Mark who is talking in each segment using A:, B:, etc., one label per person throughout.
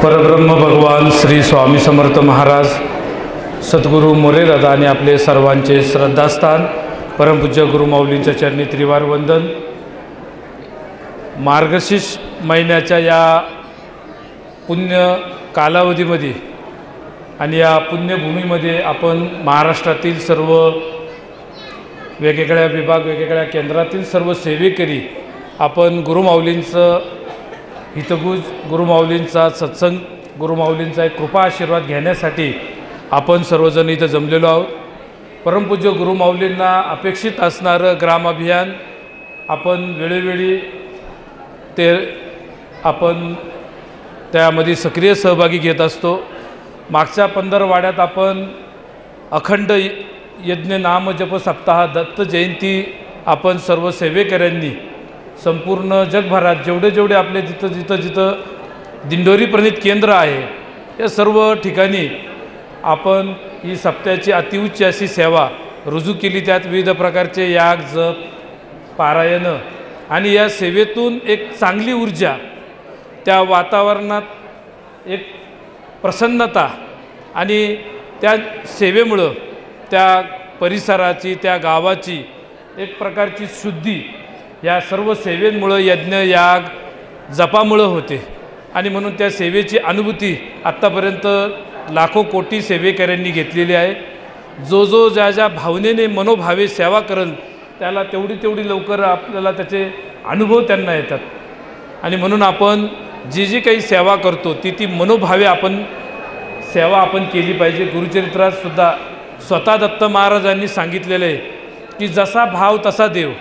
A: परब्रह्म भगवान श्री स्वामी समर्थ महाराज सद्गुरू मोरे दादा आणि आपले सर्वांचे श्रद्धास्थान परमपूज्य गुरुमाऊलींच्या चरणी त्रिवार वंदन। मार्गशीर्ष महिन्याच्या या पुण्य कालावधीमध्ये आणि या पुण्यभूमीमध्ये आपण महाराष्ट्रातील सर्व वेगवेगळ्या विभाग वेगवेगळ्या केंद्रातील सर्व सेवेकरी आपण गुरुमाऊलींचं हितगुज गुरुमाऊलींचा सत्संग गुरुमाऊलींचा एक कृपा आशीर्वाद घेण्यासाठी आपण सर्वजण इथं जमलेलो आहोत। परमपूज्य गुरुमाऊलींना अपेक्षित असणारं ग्राम अभियान आपण वेळोवेळी ते आपण त्यामध्ये सक्रिय सहभागी घेत असतो। मागच्या 15 वाड्यात आपण अखंड यज्ञ नाम जप सप्ताह दत्त जयंती आपण सर्व सेवेकऱ्यांनी संपूर्ण जगभरात जेवढे आपले जिथं दिंडोरी प्रणित केंद्र आहे या सर्व ठिकाणी आपण ही सप्त्याची अतिउच्च अशी सेवा रुजू केली। त्यात विविध प्रकारचे याग जप पारायण आणि या सेवेतून एक चांगली ऊर्जा त्या वातावरणात एक प्रसन्नता आणि त्या सेवेमुळं त्या परिसराची त्या गावाची एक प्रकारची शुद्धी या सर्व सेवेमुळं यज्ञ याग जपामुळं होते आणि म्हणून त्या सेवेची अनुभूती आत्तापर्यंत लाखो कोटी सेवेकऱ्यांनी घेतलेली आहे। जो ज्या भावनेने मनोभावे सेवा करेल त्याला तेवढी लवकर आपल्याला त्याचे अनुभव त्यांना येतात आणि म्हणून आपण जी काही सेवा करतो ती मनोभावे आपण सेवा आपण केली पाहिजे। गुरुचरित्रात सुद्धा स्वतः दत्त महाराजांनी सांगितलेलं आहे की जसा भाव तसा देव,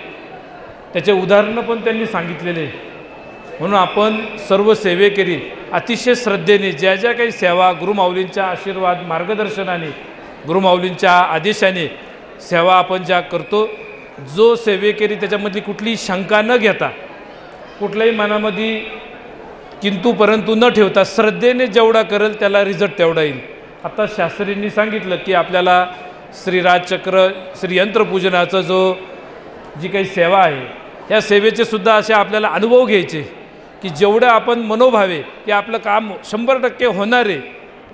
A: त्याचे उदाहरणं पण त्यांनी सांगितलेले। म्हणून आपण सर्व सेवेकरी अतिशय श्रद्धेने ज्या काही सेवा गुरुमाऊलींच्या आशीर्वाद मार्गदर्शनाने गुरुमाऊलींच्या आदेशाने सेवा आपण ज्या करतो, जो सेवेकरी त्याच्यामधली कुठलीही शंका न घेता कुठल्याही मनामध्ये किंतु परंतु न ठेवता श्रद्धेने जेवढा करेल त्याला रिझल्ट तेवढा येईल। आता शास्त्रींनी सांगितलं की आपल्याला श्रीराजचक्र श्री यंत्रपूजनाचं जी काही सेवा आहे या सेवेचे सुद्धा असे आपल्याला अनुभव घ्यायचे की जेवढं आपण मनोभावे की आपलं काम 100% होणार आहे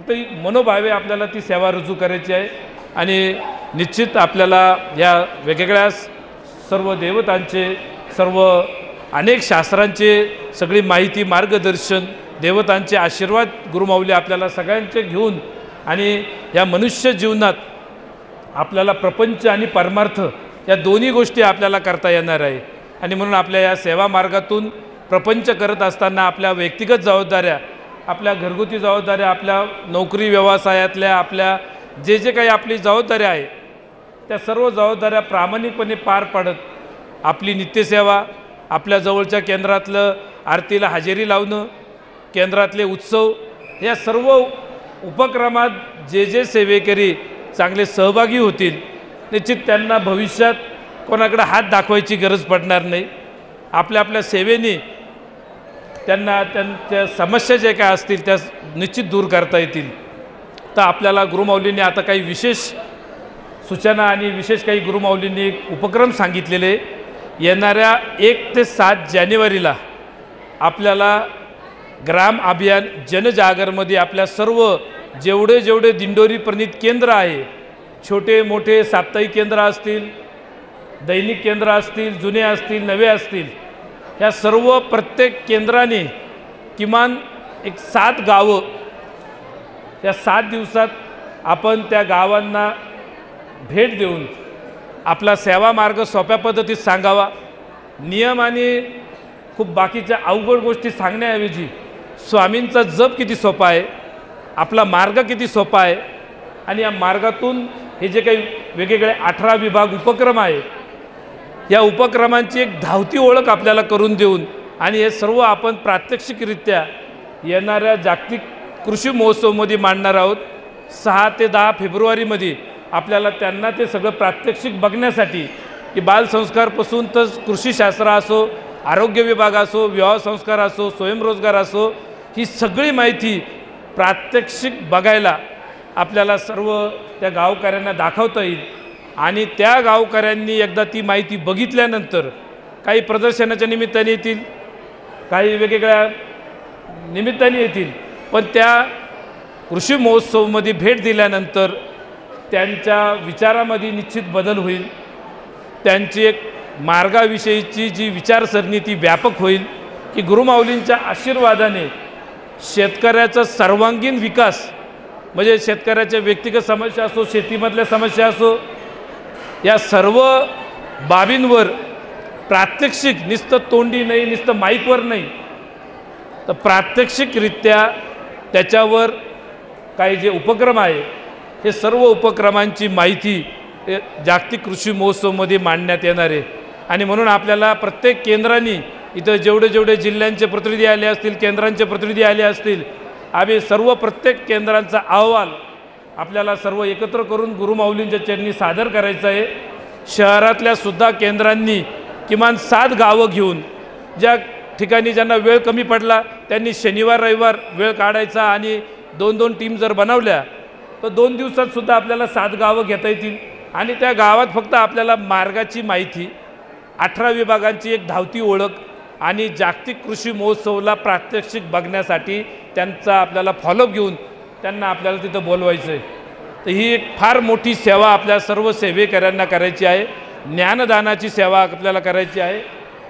A: तरी मनोभावे आपल्याला ती सेवा रुजू करायची आहे। आणि निश्चित आपल्याला या वेगवेगळ्या सर्व देवतांचे सर्व अनेक शास्त्रांचे सगळी माहिती मार्गदर्शन देवतांचे आशीर्वाद गुरुमाऊली आपल्याला सगळ्यांचे घेऊन आणि या मनुष्य जीवनात आपल्याला प्रपंच आणि परमार्थ या दोन्ही गोष्टी आपल्याला करता येणार आहे। आणि म्हणून आपल्या या सेवा मार्गातून प्रपंच करत असताना आपल्या व्यक्तिगत जबाबदाऱ्या आपल्या घरगुती जबाबदाऱ्या आपल्या नोकरी व्यवसायातल्या आपल्या जे काही आपली जबाबदाऱ्या आहे त्या सर्व जबाबदाऱ्या प्रामाणिकपणे पार पाडत आपली नित्यसेवा आपल्या जवळच्या केंद्रातलं आरतीला हजेरी लावणं केंद्रातले उत्सव या सर्व उपक्रमात जे सेवेकरी चांगले सहभागी होतील निश्चित त्यांना भविष्यात कोणाकडे हात दाखवायची गरज पडणार नाही। आपल्या सेवेने त्यांना त्यांच्या समस्या जे काय असतील त्या निश्चित दूर करता येतील। तर आपल्याला गुरुमाऊलींनी आता काही विशेष सूचना आणि विशेष काही गुरुमाऊलींनी उपक्रम सांगितलेले। येणाऱ्या 1 ते 7 जानेवारीला आपल्याला ग्राम अभियान जनजागरमध्ये आपल्या सर्व जेवढे दिंडोरी प्रणित केंद्र आहे छोटे मोठे साप्ताहिक केंद्र असतील दैनिक केंद्र असतील जुने असतील नवे असतील या सर्व प्रत्येक केंद्राने किमान एक 7 गावं या 7 दिवसात आपण त्या गावांना भेट देऊन आपला सेवा मार्ग सोप्या पद्धतीत सांगावा। नियम आणि खूप बाकीच्या अवघड गोष्टी सांगण्याऐवजी स्वामींचा जप किती सोपा आहे आपला मार्ग किती सोपा आहे आणि या मार्गातून हे जे काही वेगवेगळे 18 विभाग उपक्रम आहे या उपक्रमांची एक धावती ओळख आपल्याला करून देऊन आणि हे सर्व आपण प्रात्यक्षिकरित्या येणाऱ्या जागतिक कृषी महोत्सवमध्ये मांडणार आहोत। 6 ते 10 फेब्रुवारीमध्ये आपल्याला त्यांना ते सगळं प्रात्यक्षिक बघण्यासाठी की बालसंस्कारपासून तर कृषीशास्त्र असो आरोग्य विभाग असो विवाह संस्कार असो स्वयंरोजगार असो ही सगळी माहिती प्रात्यक्षिक बघायला आपल्याला सर्व त्या गावकऱ्यांना दाखवता येईल आणि त्या गावकऱ्यांनी एकदा ती माहिती बघितल्यानंतर काही प्रदर्शनाच्या निमित्ताने येतील काही वेगवेगळ्या निमित्ताने येतील पण त्या कृषी महोत्सवमध्ये भेट दिल्यानंतर त्यांच्या विचारामध्ये निश्चित बदल होईल। त्यांची एक मार्गाविषयीची जी विचारसरणी ती व्यापक होईल की गुरुमाऊलींच्या आशीर्वादाने शेतकऱ्याचा सर्वांगीण विकास, म्हणजे शेतकऱ्याच्या व्यक्तिगत समस्या असो, शेतीमधल्या समस्या असो, या सर्व बाबींवर प्रात्यक्षिक, नुसतं तोंडी नाही, नुसतं माईकवर नाही, तर प्रात्यक्षिकरित्या त्याच्यावर काही जे उपक्रम आहे हे सर्व उपक्रमांची माहिती जागतिक कृषी महोत्सवमध्ये मांडण्यात येणार आहे। आणि म्हणून आपल्याला प्रत्येक केंद्रांनी इथं जेवढे जिल्ह्यांचे प्रतिनिधी आले असतील, केंद्रांचे प्रतिनिधी आले असतील, आम्ही सर्व प्रत्येक केंद्रांचा अहवाल आपल्याला सर्व एकत्र करून गुरुमाऊलींच्या चरणी सादर करायचा आहे। शहरातल्या सुद्धा केंद्रांनी किमान 7 गावं घेऊन, ज्या ठिकाणी ज्यांना वेळ कमी पडला त्यांनी शनिवार रविवार वेळ काढायचा आणि 2-2 टीम जर बनवल्या तर 2 दिवसात सुद्धा आपल्याला 7 गावं घेता येतील। आणि त्या गावात फक्त आपल्याला मार्गाची माहिती, 18 विभागांची एक धावती ओळख आणि जागतिक कृषी महोत्सवला प्रात्यक्षिक बघण्यासाठी त्यांचा आपल्याला फॉलोअप घेऊन त्यांना आपल्याला तिथं बोलवायचं आहे। तर ही एक फार मोठी सेवा आपल्या सर्व सेवेकऱ्यांना करायची आहे। ज्ञानदानाची सेवा आपल्याला करायची आहे,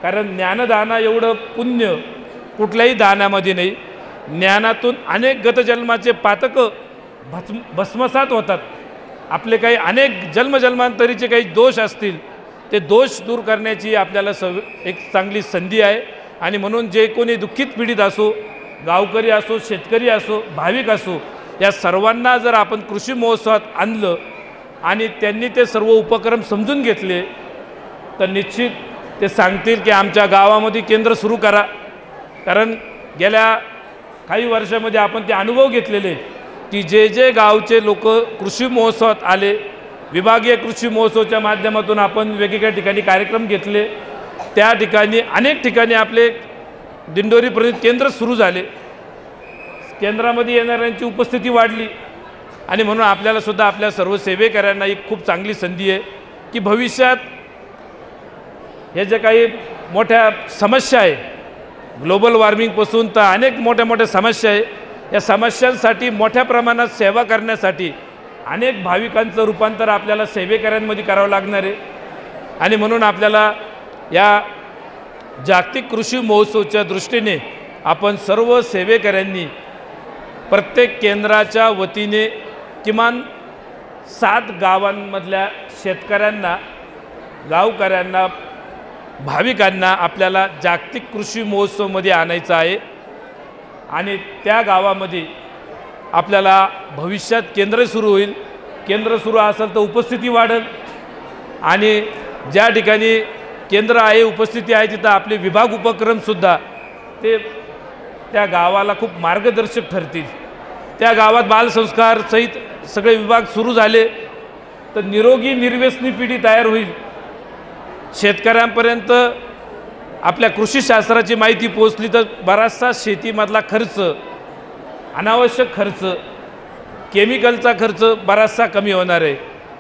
A: कारण ज्ञानदाना एवढं पुण्य कुठल्याही दानामध्ये नाही। ज्ञानातून अनेक गतजन्माचे पातकं भस्मसात होतात। आपले काही अनेक जन्मजन्मांतरीचे काही दोष असतील ते दोष दूर करण्याची आपल्याला एक चांगली संधी आहे। आणि म्हणून जे कोणी दुःखित पीडित असो, गावकरी असो, शेतकरी असो, भाविक असो, या सर्वांना जर आपण कृषी महोत्सवात आणलं आणि त्यांनी ते सर्व उपक्रम समजून घेतले तर निश्चित ते सांगतील की आमच्या गावामध्ये केंद्र सुरू करा। कारण गेल्या काही वर्षामध्ये आपण ते अनुभव घेतलेले की जे गावचे लोक कृषी महोत्सवात आले, विभागीय कृषी महोत्सवाच्या माध्यमातून आपण वेगवेगळ्या ठिकाणी कार्यक्रम घेतले, त्या ठिकाणी अनेक ठिकाणी आपले दिंडोरीपर्यंत केंद्र सुरू झाले, केंद्रामध्ये येणाऱ्यांची उपस्थिती वाढली। आणि म्हणून आपल्याला सुद्धा आपल्या सर्व सेवेकऱ्यांना एक खूप चांगली संधी आहे की भविष्यात हे जे काही मोठ्या समस्या आहे, ग्लोबल वॉर्मिंगपासून तर अनेक मोठ्या समस्या आहे, या समस्यांसाठी मोठ्या प्रमाणात सेवा करण्यासाठी अनेक भाविकांचं रूपांतर आपल्याला सेवेकऱ्यांमध्ये करावं लागणार आहे। आणि म्हणून आपल्याला या जागतिक कृषी महोत्सवाच्या दृष्टीने आपण सर्व सेवेकऱ्यांनी प्रत्येक केंद्राच्या वतीने किमान 7 गावांमधल्या शेतकऱ्यांना, गावकऱ्यांना, भाविकांना आपल्याला जागतिक कृषी महोत्सवमध्ये आणायचं आहे। आणि त्या गावामध्ये आपल्याला भविष्यात केंद्र सुरू होईल, केंद्र सुरू असेल तर उपस्थिती वाढेल आणि ज्या ठिकाणी केंद्र आहे, उपस्थिती आहे, तिथं आपले विभाग उपक्रमसुद्धा ते त्या गावाला खूप मार्गदर्शक ठरतील। त्या गावात बालसंस्कार सहित सगळे विभाग सुरू झाले तर निरोगी निर्व्यसनी पिढी तयार होईल। शेतकऱ्यांपर्यंत आपल्या कृषीशास्त्राची माहिती पोहोचली तर बराचसा शेतीमधला खर्च, अनावश्यक खर्च, केमिकलचा खर्च बराचसा कमी होणार आहे।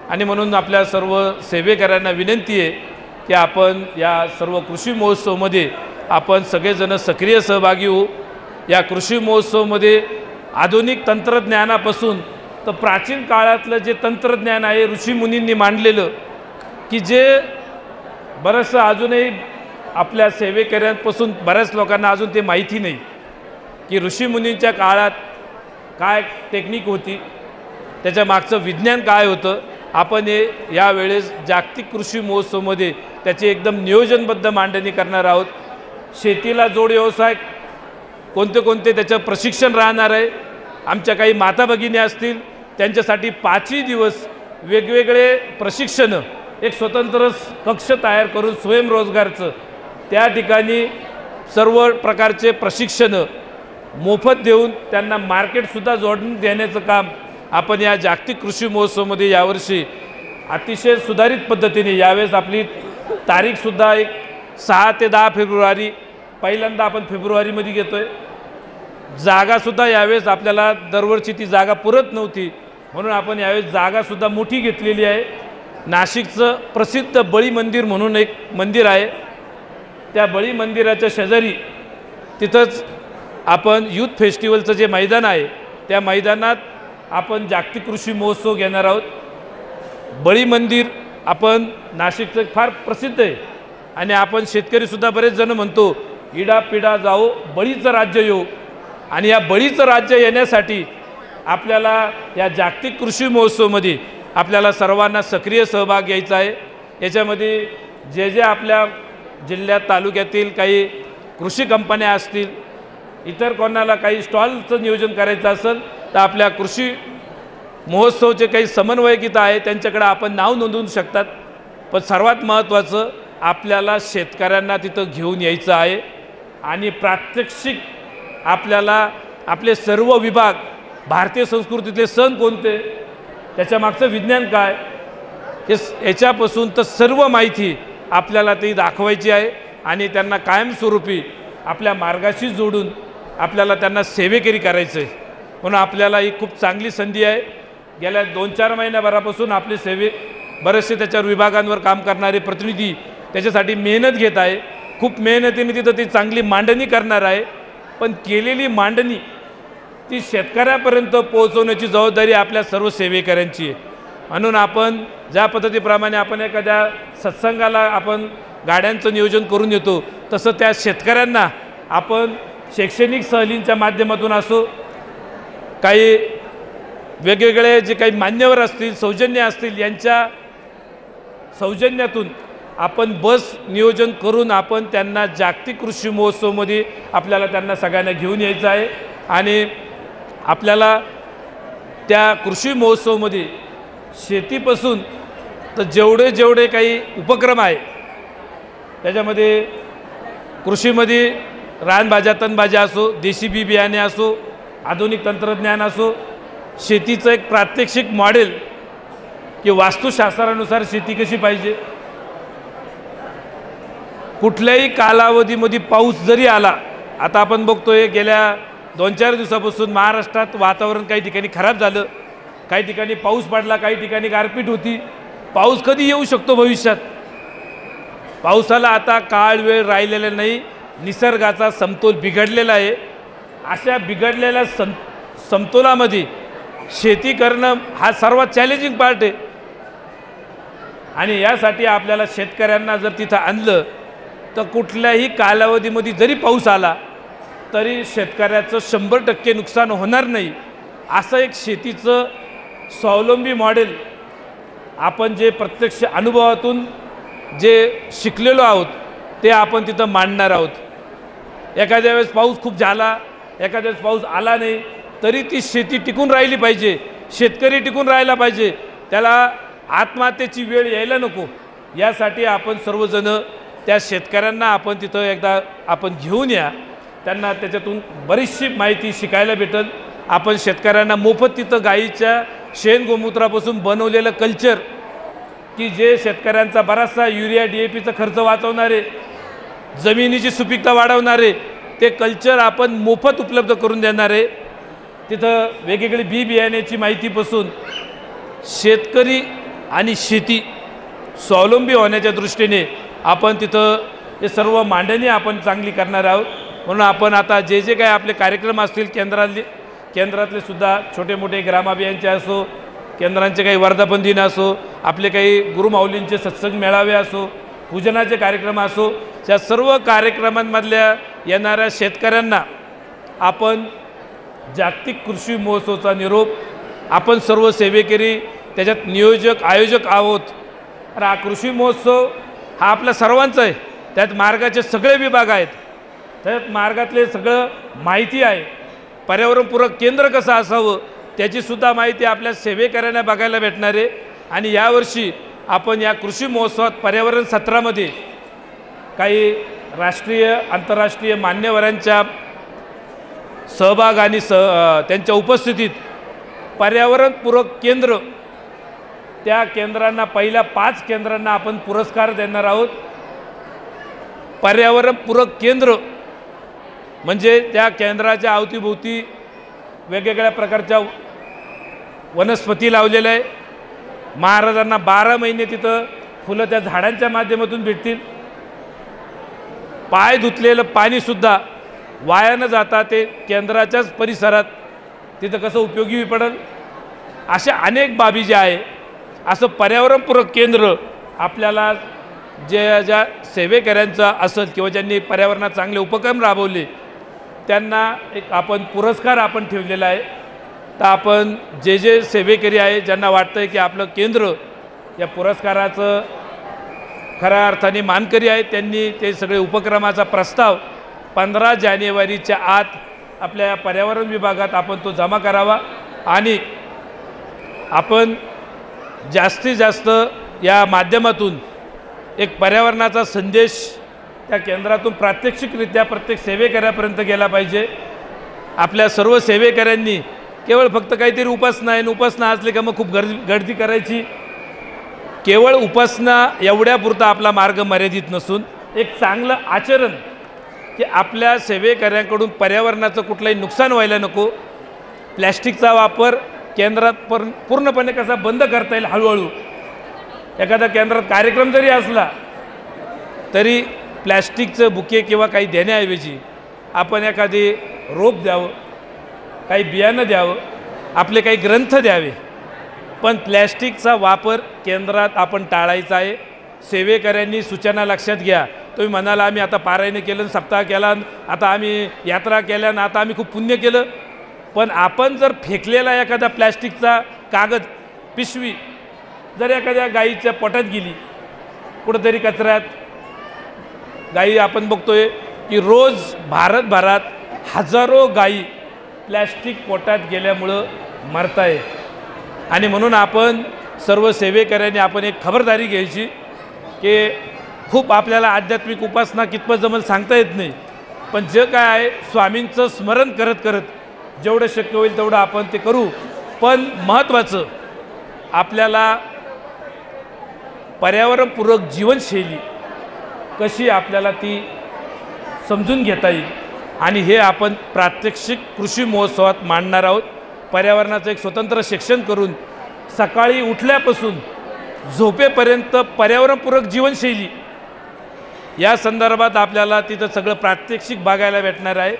A: आणि म्हणून आपल्या सर्व सेवेकऱ्यांना विनंती आहे की आपण या सर्व कृषी महोत्सवमध्ये आपण सगळेजण सक्रिय सहभागी होऊ। या कृषी महोत्सवमध्ये आधुनिक तंत्रज्ञानापासून तर प्राचीन काळातलं जे तंत्रज्ञान आहे ऋषीमुनींनी मांडलेलं, की जे बरंचसं अजूनही आपल्या सेवेकऱ्यांपासून बऱ्याच लोकांना अजून ते माहिती नाही की ऋषीमुनींच्या काळात काय टेक्निक होती, त्याच्या मागचं विज्ञान काय होतं। आपण हे यावेळेस जागतिक कृषी महोत्सवमध्ये त्याची एकदम नियोजनबद्ध मांडणी करणार आहोत। शेतीला जोड व्यवसाय कोणते त्याचं प्रशिक्षण राहणार आहे। आमच्या काही माता भगिनी असतील त्यांच्यासाठी 5 दिवस वेगवेगळे प्रशिक्षण, एक स्वतंत्र कक्ष तयार करून स्वयंरोजगारचं त्या ठिकाणी सर्व प्रकारचे प्रशिक्षण मोफत देऊन त्यांना मार्केटसुद्धा जोडून देण्याचं काम आपण या जागतिक कृषी महोत्सवमध्ये यावर्षी अतिशय सुधारित पद्धतीने, यावेळेस आपली तारीखसुद्धा एक 6 ते 10 फेब्रुवारी, पहिल्यांदा आपण फेब्रुवारीमध्ये घेतो आहे। जागासुद्धा यावेळेस आपल्याला दरवर्षी ती जागा पुरत नव्हती, म्हणून आपण यावेळेस जागासुद्धा मोठी घेतलेली आहे। नाशिकचं प्रसिद्ध बळी मंदिर म्हणून एक मंदिर आहे, त्या बळी मंदिराच्या शेजारी तिथंच आपण यूथ फेस्टिवलचं जे मैदान आहे त्या मैदानात आपण जागतिक कृषी महोत्सव घेणार आहोत। बळी मंदिर आपण नाशिकचं फार प्रसिद्ध आहे आणि आपण शेतकरीसुद्धा बरेच जण म्हणतो इडा पिडा जाओ बळीचं राज्य येऊ, आणि या बळीचं राज्य येण्यासाठी आपल्याला या जागतिक कृषी महोत्सवमध्ये आपल्याला सर्वांना सक्रिय सहभाग घ्यायचा आहे। याच्यामध्ये जे जे आपल्या जिल्ह्यात तालुक्यातील काही कृषी कंपन्या असतील, इतर कोणाला काही स्टॉलचं नियोजन करायचं असेल तर आपल्या कृषी महोत्सवचे काही समन्वयकित आहे त्यांच्याकडे आपण नाव नोंदवू शकतात। पण सर्वात महत्त्वाचं आपल्याला शेतकऱ्यांना तिथं घेऊन यायचं आहे आणि प्रात्यक्षिक आपल्याला आपले सर्व विभाग, भारतीय संस्कृतीतले सण कोणते, त्याच्यामागचं विज्ञान काय, हे याच्यापासून तर सर्व माहिती आपल्याला ती दाखवायची आहे आणि त्यांना कायमस्वरूपी आपल्या मार्गाशी जोडून आपल्याला त्यांना सेवेकरी करायचं आहे। म्हणून आपल्याला ही खूप चांगली संधी आहे। गेल्या 2-4 महिन्याभरापासून आपले सेवे बरेचसे त्याच्यावर विभागांवर काम करणारे प्रतिनिधी त्याच्यासाठी मेहनत घेत आहे। खूप मेहनतीने तिथं ती चांगली मांडणी करणार आहे, पण केलेली मांडणी ती शेतकऱ्यापर्यंत पोहोचवण्याची जबाबदारी आपल्या सर्व सेवेकऱ्यांची आहे। म्हणून आपण ज्या पद्धतीप्रमाणे आपण एखाद्या सत्संगाला आपण गाड्यांचं नियोजन करून येतो, तसं त्या शेतकऱ्यांना आपण शैक्षणिक सहलींच्या माध्यमातून असो, काही वेगवेगळे जे काही मान्यवर असतील, सौजन्य असतील, यांच्या सौजन्यातून आपण बस नियोजन करून आपण त्यांना जागतिक कृषी महोत्सवमध्ये आपल्याला त्यांना सगळ्यांना घेऊन यायचं आहे। आणि आपल्याला त्या कृषी महोत्सवमध्ये शेतीपासून तर जेवढे काही उपक्रम आहे त्याच्यामध्ये कृषीमध्ये रानभाज्या तणभाज्या असो, देशी बी बियाणे असो, आधुनिक तंत्रज्ञान असो, शेतीचं एक प्रात्यक्षिक मॉडेल की वास्तुशास्त्रानुसार शेती कशी पाहिजे, कुठल्याही कालावधीमध्ये पाऊस जरी आला, आता आपण बघतोय गेल्या 2-4 दिवसापासून महाराष्ट्रात वातावरण काही ठिकाणी खराब झालं, काही ठिकाणी पाऊस पडला, काही ठिकाणी गारपीट होती। पाऊस कधी येऊ शकतो भविष्यात, पावसाला आता काळ वेळ राहिलेला नाही, निसर्गाचा समतोल बिघडलेला आहे। अशा बिघडलेल्या समतोलामध्ये शेती करणं हा सर्वात चॅलेंजिंग पार्ट आहे आणि यासाठी आपल्याला शेतकऱ्यांना जर तिथं आणलं तर कुठल्याही कालावधीमध्ये जरी पाऊस आला तरी शेतकऱ्याचं 100% नुकसान होणार नाही, असं एक शेतीचं स्वावलंबी मॉडेल आपण जे प्रत्यक्ष अनुभवातून जे शिकलेलो आहोत ते आपण तिथं मांडणार आहोत। एखाद्या वेळेस पाऊस खूप झाला, एखाद्या वेळेस पाऊस आला नाही, तरी ती शेती टिकून राहिली पाहिजे, शेतकरी टिकून राहिला पाहिजे, त्याला आत्महत्येची वेळ यायला नको। यासाठी आपण सर्वजण त्या शेतकऱ्यांना आपण तिथं एकदा आपण घेऊन या, त्यांना त्याच्यातून बरीचशी माहिती शिकायला भेटेल। आपण शेतकऱ्यांना मोफत तिथं गाईच्या शेण गोमूत्रापासून बनवलेलं कल्चर की जे शेतकऱ्यांचा बराचसा युरिया DAPचा खर्च वाचवणारे, जमिनीची सुपीकता वाढवणारे ते कल्चर आपण मोफत उपलब्ध करून देणार आहे। तिथं वेगवेगळी बी बियाण्याची माहितीपासून शेतकरी आणि शेती स्वावलंबी होण्याच्या दृष्टीने आपण तिथं हे सर्व मांडणी आपण चांगली करणार आहोत। म्हणून आपण आता जे जे काही आपले कार्यक्रम असतील केंद्रातले सुद्धा छोटे मोठे ग्रामाभियानचे असो, केंद्रांचे काही वर्धापन दिन असो, आपले काही गुरुमाऊलींचे सत्संग मेळावे असो, पूजनाचे कार्यक्रम असो, त्या सर्व कार्यक्रमांमधल्या येणाऱ्या शेतकऱ्यांना आपण जागतिक कृषी महोत्सवाचा निरोप, आपण सर्व सेवेकरी त्याच्यात नियोजक आयोजक आहोत। तर हा कृषी महोत्सव हा आपल्या सर्वांचा आहे, त्यात मार्गाचे सगळे विभाग आहेत, त्यात मार्गातले सगळं माहिती आहे, पर्यावरणपूरक केंद्र कसं असावं त्याचीसुद्धा माहिती आपल्या सेवेकऱ्यांना बघायला भेटणार आहे। आणि यावर्षी आपण या कृषी महोत्सवात पर्यावरण सत्रामध्ये काही राष्ट्रीय आंतरराष्ट्रीय मान्यवरांच्या सहभाग आणि त्यांच्या उपस्थितीत पर्यावरणपूरक केंद्र, त्या केंद्रांना पहिल्या 5 केंद्रांना आपण पुरस्कार देणार आहोत। पर्यावरणपूरक केंद्र म्हणजे त्या केंद्राच्या अवतीभोवती वेगवेगळ्या प्रकारच्या वनस्पती लावलेल्या आहे। महाराजांना 12 महिने तिथं फुलं त्या झाडांच्या माध्यमातून भेटतील। पाय धुतलेलं पाणीसुद्धा वाया न जाता ते केंद्राच्याच परिसरात तिथं कसं उपयोगी पडेल अशा अनेक बाबी ज्या आहे असं पर्यावरणपूरक केंद्र आपल्याला ज्या सेवेकऱ्यांचा असेल किंवा ज्यांनी पर्यावरणात चांगले उपक्रम राबवले त्यांना एक आपण पुरस्कार आपण ठेवलेला आहे। तर आपण जे सेवेकरी आहे ज्यांना वाटतं आहे की आपलं केंद्र या पुरस्काराचं खऱ्या अर्थाने मानकरी आहे त्यांनी ते सगळे उपक्रमाचा प्रस्ताव 15 जानेवारीच्या आत आपल्या पर्यावरण विभागात आपण तो जमा करावा आणि आपण जास्तीत जास्त या माध्यमातून एक पर्यावरणाचा संदेश त्या केंद्रातून प्रात्यक्षिकरित्या प्रत्येक सेवेकऱ्यापर्यंत गेला पाहिजे। आपल्या सर्व सेवेकऱ्यांनी केवळ फक्त काहीतरी उपासना आहे उपासना असली का मग खूप गर्दी करायची, केवळ उपासना एवढ्यापुरता आपला मार्ग मर्यादित नसून एक चांगलं आचरण की आपल्या सेवेकऱ्यांकडून पर्यावरणाचं कुठलंही नुकसान व्हायला नको। प्लॅस्टिकचा वापर केंद्रात पूर्णपणे कसा बंद करता येईल हळूहळू, एखादा केंद्रात कार्यक्रम जरी असला तरी प्लॅस्टिकचं बुके किंवा काही देण्याऐवजी आपण एखादी रोप द्यावं, काही बियाणं द्यावं, आपले काही ग्रंथ द्यावे, पण प्लॅस्टिकचा वापर केंद्रात आपण टाळायचा आहे। सेवेकऱ्यांनी सूचना लक्षात घ्या। तुम्ही म्हणाला आम्ही आता पारायण केलं, सप्ताह केला, आता आम्ही यात्रा केल्या ना आता आम्ही खूप पुण्य केलं, पण आपण जर फेकलेला एखादा प्लॅस्टिकचा कागद पिशवी जर एखाद्या गाईच्या पोटात गेली कुठंतरी कचऱ्यात, गाई आपण बघतोय की रोज भारतभरात हजारो गाई प्लॅस्टिक पोटात गेल्यामुळं मरत आहे आणि म्हणून आपण सर्व सेवेकऱ्यांनी आपण एक खबरदारी घ्यायची की खूप आपल्याला आध्यात्मिक उपासना कितपत जमल सांगता येत नाही, पण जे काय आहे स्वामींचं स्मरण करत करत जेवढं शक्य होईल तेवढं आपण ते करू। पण महत्त्वाचं आपल्याला पर्यावरणपूरक जीवनशैली कशी आपल्याला ती समजून घेता येईल आणि हे आपण प्रात्यक्षिक कृषी महोत्सवात मांडणार आहोत। पर्यावरणाचं एक स्वतंत्र शिक्षण करून सकाळी उठल्यापासून झोपेपर्यंत पर्यावरणपूरक जीवनशैली या संदर्भात आपल्याला तिथं सगळं प्रात्यक्षिक बघायला भेटणार आहे।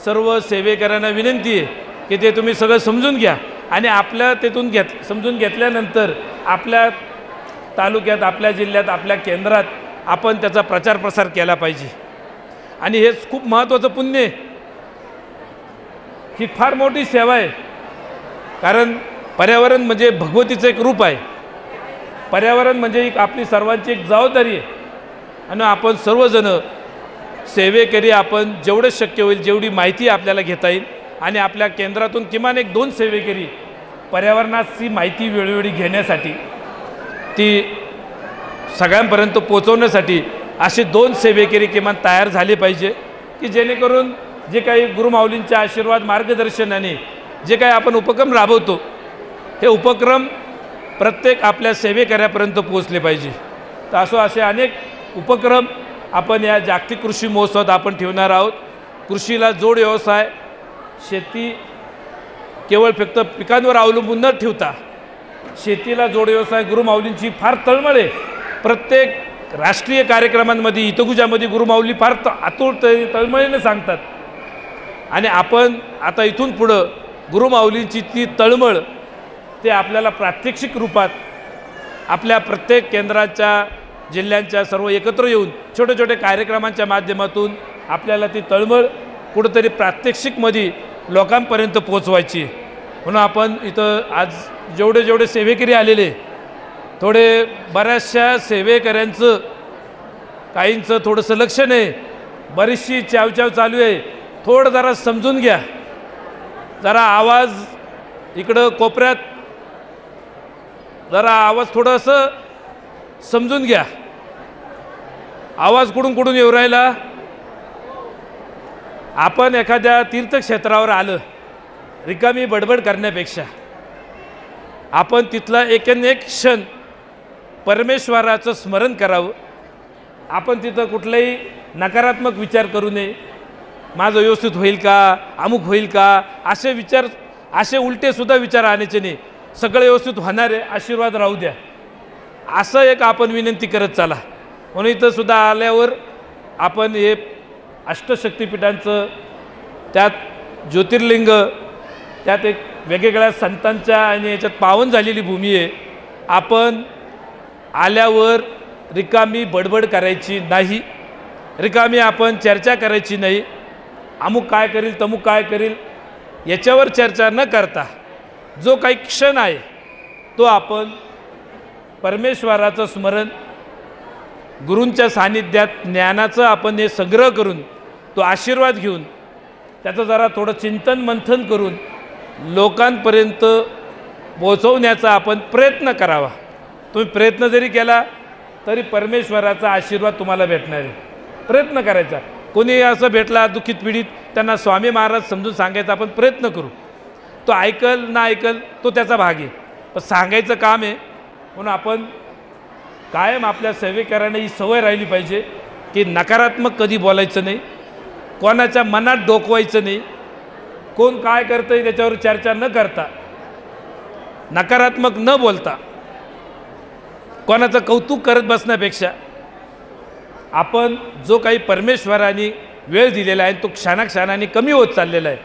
A: सर्व सेवेकऱ्यांना विनंती आहे की ते तुम्ही सगळं समजून घ्या आणि आपल्या तेथून समजून घेतल्यानंतर आपल्या तालुक्यात, आपल्या जिल्ह्यात, आपल्या केंद्रात आपण त्याचा प्रचार प्रसार केला पाहिजे आणि हेच खूप महत्त्वाचं पुण्य आहे। ही फार मोठी सेवा आहे, कारण पर्यावरण म्हणजे भगवतीचं एक रूप आहे। पर्यावरण म्हणजे एक आपली सर्वांची एक जबाबदारी आहे आणि आपण सर्वजण सेवेकरी आपण जेवढं शक्य होईल जेवढी माहिती आपल्याला घेता येईल आणि आपल्या केंद्रातून किमान एक 2 सेवेकरी पर्यावरणाची माहिती वेळोवेळी घेण्यासाठी ती सगळ्यांपर्यंत पोहोचवण्यासाठी असे 2 सेवेकरी किमान तयार झाले पाहिजे की जेणेकरून जे काही गुरुमाऊलींच्या आशीर्वाद मार्गदर्शनाने जे काही आपण उपक्रम राबवतो हे उपक्रम प्रत्येक आपल्या सेवेकऱ्यापर्यंत पोहोचले पाहिजे। तर असे अनेक उपक्रम आपण या जागतिक कृषी महोत्सवात आपण ठेवणार आहोत। कृषीला जोड व्यवसाय, शेती केवळ फक्त पिकांवर अवलंबून न ठेवता शेतीला जोड व्यवसाय गुरुमाऊलींची फार तळमळ आहे। प्रत्येक राष्ट्रीय कार्यक्रमांमध्ये हितगुजामध्ये गुरुमाऊली फार तळमळीने सांगतात आणि आपण आता इथून पुढं गुरुमाऊलींची ती तळमळ ते आपल्याला प्रात्यक्षिक रूपात आपल्या प्रत्येक केंद्राच्या, जिल्ह्यांच्या सर्व एकत्र येऊन छोटे छोटे कार्यक्रमांच्या माध्यमातून आपल्याला ती तळमळ कुठंतरी प्रात्यक्षिकमध्ये लोकांपर्यंत पोहोचवायची। म्हणून आपण इथं आज जेवढे सेवेकरी आलेले, थोडे बऱ्याचशा सेवेकऱ्यांचं काहींचं थोडंसं लक्ष नाही, बरीचशी चावचाव चालू आहे, थोडं जरा समजून घ्या, जरा आवाज इकडं कोपऱ्यात जरा आवाज थोडंसं समजून घ्या, आवाज कुठून येऊ राहिला। आपण एखाद्या तीर्थक्षेत्रावर आलं रिकामी बडबड करण्यापेक्षा आपण तिथला एक क्षण परमेश्वराचं स्मरण करावं। आपण तिथं कुठलाही नकारात्मक विचार करू नये, माझं व्यवस्थित होईल का, अमुक होईल का, असे विचार, असे उलटेसुद्धा विचार आणायचे नाही, सगळं व्यवस्थित होणार आहे, आशीर्वाद राहू द्या, असं एक आपण विनंती करत चला। म्हणून इथं सुद्धा आल्यावर आपण हे अष्टशक्तिपीठांचं, त्यात ज्योतिर्लिंग, त्यात एक वेगवेगळ्या संतांच्या आणि याच्यात पावन झालेली भूमी आहे. आपण आल्यावर रिकामी बडबड करायची नाही, रिकामी आपण चर्चा करायची नाही. अमुक काय करील, तमुक काय करील याच्यावर चर्चा न करता जो काही क्षण आहे तो आपण परमेश्वराचं स्मरण, गुरूंच्या सानिध्यात ज्ञानाचं आपण हे संग्रह करून तो आशीर्वाद घेऊन त्याचं जरा थोडं चिंतन मंथन करून लोकांपर्यंत पोहोचवण्याचा आपण प्रयत्न करावा. तुम्ही प्रयत्न जरी केला तरी परमेश्वराचा आशीर्वाद तुम्हाला भेटणार आहे. प्रयत्न करायचा. कोणी असं भेटला दुःखित पीडित, त्यांना स्वामी महाराज समजून सांगायचा आपण प्रयत्न करू. तो ऐकल ना ऐकल तो त्याचा भाग आहे, पण सांगायचं काम आहे. म्हणून आपण कायम आपल्या सेवेकरांना ही सवय राहिली पाहिजे की नकारात्मक कधी बोलायचं नाही, कोणाच्या मनात डोकवायचं नाही, कोण काय करतं आहे त्याच्यावर चर्चा न करता, नकारात्मक न बोलता, कोणाचं कौतुक करत बसण्यापेक्षा आपण जो काही परमेश्वराने वेळ दिलेला आहे तो क्षणाक्षणाने कमी होत चाललेला आहे.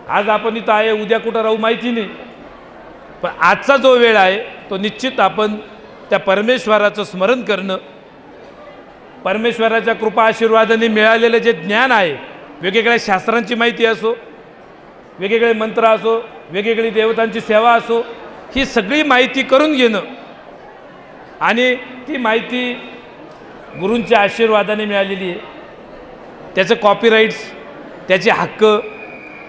A: आज आपण इथं आहे, उद्या कुठं राहू माहिती नाही, पण आजचा जो वेळ आहे तो निश्चित आपण त्या परमेश्वराचं स्मरण करणं, परमेश्वराच्या कृपा आशीर्वादाने मिळालेलं जे ज्ञान आहे, वेगवेगळ्या शास्त्रांची माहिती असो, वेगवेगळे मंत्र असो, वेगवेगळी देवतांची सेवा असो, ही सगळी माहिती करून घेणं आणि ती माहिती गुरूंच्या आशीर्वादाने मिळालेली आहे. त्याचं कॉपीराईट्स, त्याचे हक्क,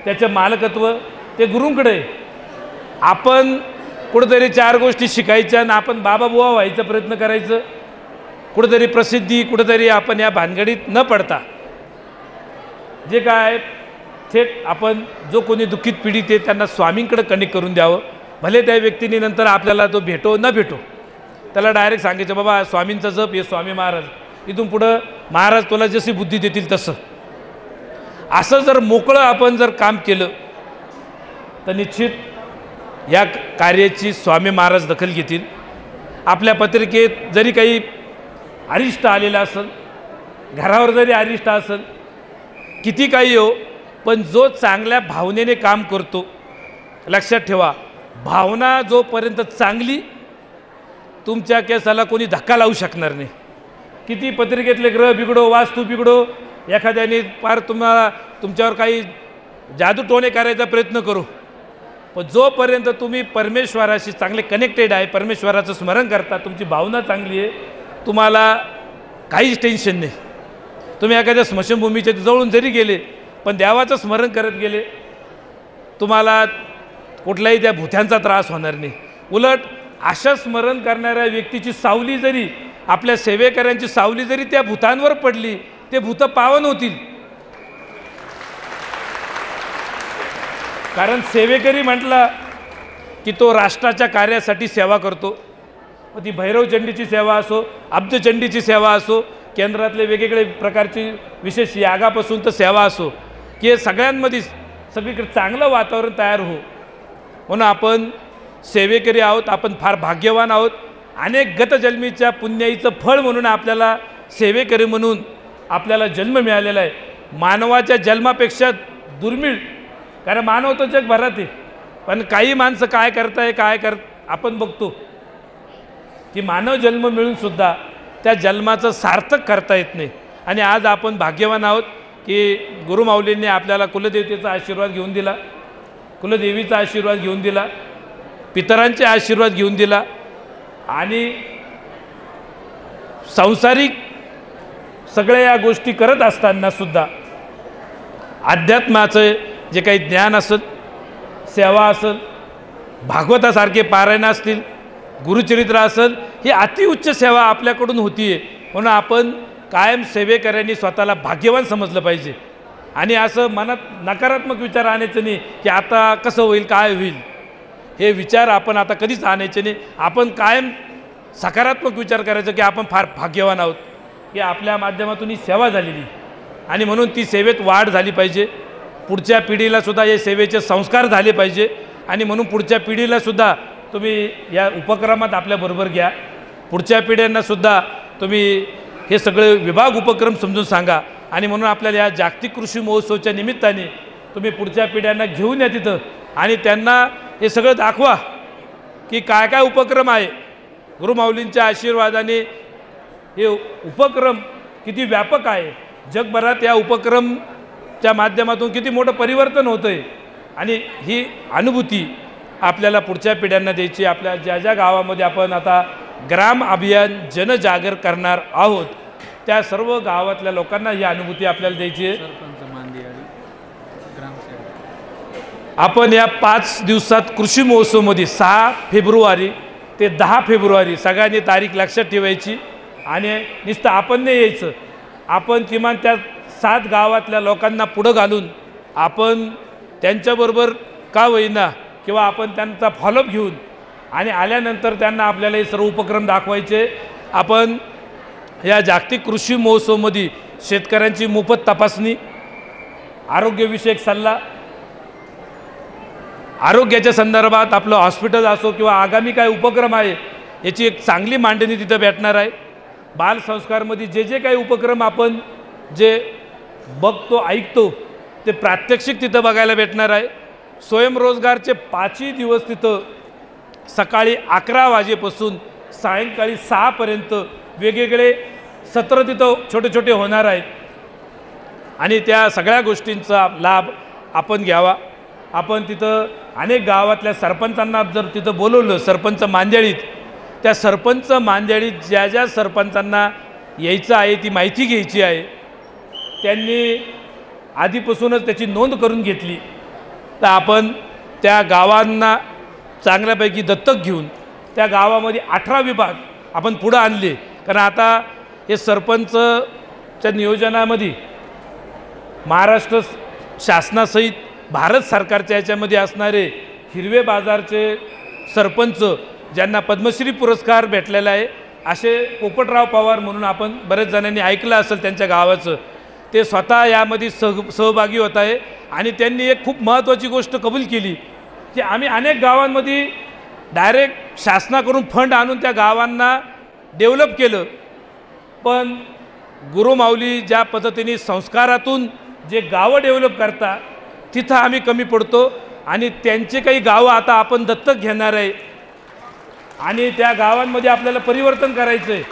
A: त्याचं मालकत्व ते गुरूंकडे आहे. आपण कुठेतरी चार गोष्टी शिकायच्या आणि आपण बाबा बुवा व्हायचा प्रयत्न करायचं, कुठेतरी प्रसिद्धी, कुठेतरी आपण या भानगडीत न पडता जे काय थेट आपण जो कोणी दुःखित पीडित आहे त्यांना स्वामींकडे कनेक्ट करून द्यावं. भले त्या व्यक्तीने नंतर आपल्याला तो भेटो न भेटो, त्याला डायरेक्ट सांगायचं बाबा स्वामींचा जप हे स्वामी महाराज, इथून पुढं महाराज तुला जशी बुद्धी देतील तसं. असं जर मोकळं आपण जर काम केलं तर निश्चित या कार्याची स्वामी महाराज दखल घेतील. आपल्या पत्रिकेत जरी काही अरिष्ट आलेलं असेल, घरावर जरी अरिष्ट असेल, किती काही हो, पण जो चांगल्या भावनेने काम करतो, लक्षात ठेवा, भावना जोपर्यंत चांगली तुमच्या केसाला कोणी धक्का लावू शकणार नाही. किती पत्रिकेतले ग्रह बिघडो, वास्तू बिघडो, एखाद्याने फार तुमच्यावर काही जादूटोणे करायचा प्रयत्न करू, पण जोपर्यंत तुम्ही परमेश्वराशी चांगले कनेक्टेड आहे, परमेश्वराचं स्मरण करता, तुमची भावना चांगली आहे, तुम्हाला काहीच टेन्शन नाही. तुम्ही एखाद्या स्मशानभूमीच्या जवळून जरी गेले पण देवाचं स्मरण करत गेले, तुम्हाला कुठलाही त्या भूत्यांचा त्रास होणार नाही. उलट अशा स्मरण करणाऱ्या व्यक्तीची सावली जरी, आपल्या सेवेकऱ्यांची सावली जरी त्या भूतांवर पडली, ते भूत पावन होतील. कारण सेवेकरी म्हटला की तो राष्ट्राच्या कार्यासाठी सेवा करतो. ती भैरवचंडीची सेवा असो, अब्जचंडीची सेवा असो, केंद्रातले वेगवेगळे प्रकारची विशेष यागापासून तर सेवा असो, की हे सगळ्यांमध्ये सगळीकडे चांगलं वातावरण तयार हो. म्हणून आपण सेवेकरी आहोत, आपण फार भाग्यवान आहोत. अनेक गतजन्मीच्या पुण्याईचं फळ म्हणून आपल्याला सेवेकरी म्हणून आपल्याला जन्म मिळालेला आहे. मानवाच्या जन्मापेक्षा दुर्मिळ, कारण मानव तर जगभरात आहे, पण काही माणसं काय आपण बघतो की मानव जन्म मिळूनसुद्धा त्या जन्माचं सार्थक करता येत नाही. आणि आज आपण भाग्यवान आहोत की गुरुमाऊलींनी आपल्याला कुलदेवतेचा आशीर्वाद घेऊन दिला, कुलदेवीचा आशीर्वाद घेऊन दिला, पितरांचे आशीर्वाद घेऊन दिला, आणि सांसारिक सगळ्या या गोष्टी करत असतानासुद्धा अध्यात्माचं जे काही ज्ञान असेल, सेवा असेल, भागवतासारखे पारायण असतील, गुरुचरित्र असेल, ही अतिउच्च सेवा आपल्याकडून होती आहे. म्हणून आपण कायम सेवेकऱ्यांनी स्वतःला भाग्यवान समजलं पाहिजे. आणि असं मनात नकारात्मक विचार आणायचं नाही की आता कसं होईल, काय होईल, हे विचार आपण आता कधीच आणायचे नाही. आपण कायम सकारात्मक विचार करायचं की आपण फार भाग्यवान आहोत की आपल्या माध्यमातून ही सेवा झालेली, आणि म्हणून ती सेवेत वाढ झाली पाहिजे. पुढच्या पिढीलासुद्धा हे सेवेचे संस्कार झाले पाहिजे, आणि म्हणून पुढच्या पिढीलासुद्धा तुम्ही या उपक्रमात आपल्याबरोबर घ्या. पुढच्या पिढ्यांनासुद्धा तुम्ही हे सगळे विभाग उपक्रम समजून सांगा आणि म्हणून आपल्याला या जागतिक कृषी महोत्सवाच्या निमित्ताने तुम्ही पुढच्या पिढ्यांना घेऊन या तिथं आणि त्यांना हे सगळं दाखवा की काय काय उपक्रम आहे. गुरुमाऊलींच्या आशीर्वादाने हे उपक्रम किती व्यापक आहे. जगभरात या उपक्रमच्या माध्यमातून किती मोठं परिवर्तन होतं आहे आणि ही अनुभूती आपल्याला पुढच्या पिढ्यांना द्यायची. आपल्या ज्या ज्या गावामध्ये आपण आता ग्राम अभियान जनजागर करणार आहोत त्या सर्व गावातल्या लोकांना ही अनुभूती आपल्याला द्यायची आहे. आपण या 5 दिवसात कृषी महोत्सवमध्ये 6 फेब्रुवारी ते 10 फेब्रुवारी सगळ्यांनी तारीख लक्षात ठेवायची आणि नुसतं आपण नाही यायचं. आपण किमान त्या 7 गावातल्या लोकांना पुढं घालून आपण त्यांच्याबरोबर का होईना किंवा आपण त्यांचा फॉलोअप घेऊन आणि आल्यानंतर त्यांना आपल्याला हे सर्व उपक्रम दाखवायचे. आपण या जागतिक कृषी महोत्सवमध्ये शेतकऱ्यांची मोफत तपासणी, आरोग्यविषयक सल्ला, आरोग्याच्या संदर्भात आपलं हॉस्पिटल असो किंवा आगामी काय उपक्रम आहे याची एक चांगली मांडणी तिथं भेटणार आहे. बालसंस्कारमध्ये जे जे काही उपक्रम आपण जे बघतो ऐकतो ते प्रात्यक्षिक तिथं बघायला भेटणार आहे. स्वयंरोजगारचे 5ही दिवस तिथं सकाळी 11 वाजेपासून सायंकाळी 6 पर्यंत वेगवेगळे सत्र तिथं छोटे छोटे होणार आहेत आणि त्या सगळ्या गोष्टींचा लाभ आपण घ्यावा. आपण तिथं अनेक गावातल्या सरपंचांना जर तिथं बोलवलं सरपंच मांदेळीत, त्या सरपंच मांदेळीत ज्या ज्या सरपंचांना यायचं आहे ती माहिती घ्यायची आहे त्यांनी आधीपासूनच त्याची नोंद करून घेतली तर आपण त्या गावांना चांगल्यापैकी दत्तक घेऊन त्या गावामध्ये 18 विभाग आपण पुढं आणले. कारण आता हे सरपंचच्या नियोजनामध्ये महाराष्ट्र शासनासहित भारत सरकारच्या याच्यामध्ये असणारे हिरवे बाजारचे सरपंच ज्यांना पद्मश्री पुरस्कार भेटलेला आहे असे पोपटराव पवार म्हणून आपण बरेच जणांनी ऐकलं असेल त्यांच्या गावाचं, ते स्वतः यामध्ये सहभागी होत आहे आणि त्यांनी एक खूप महत्त्वाची गोष्ट कबूल केली की आम्ही अनेक गावांमध्ये डायरेक्ट शासनाकडून फंड आणून त्या गावांना डेव्हलप केलं, पण गुरुमाऊली ज्या पद्धतीने संस्कारातून जे गावं डेव्हलप करता तिथं आम्ही कमी पडतो आणि त्यांचे काही गावं आता आपण दत्तक घेणार आहे आणि त्या गावांमध्ये आपल्याला परिवर्तन करायचं आहे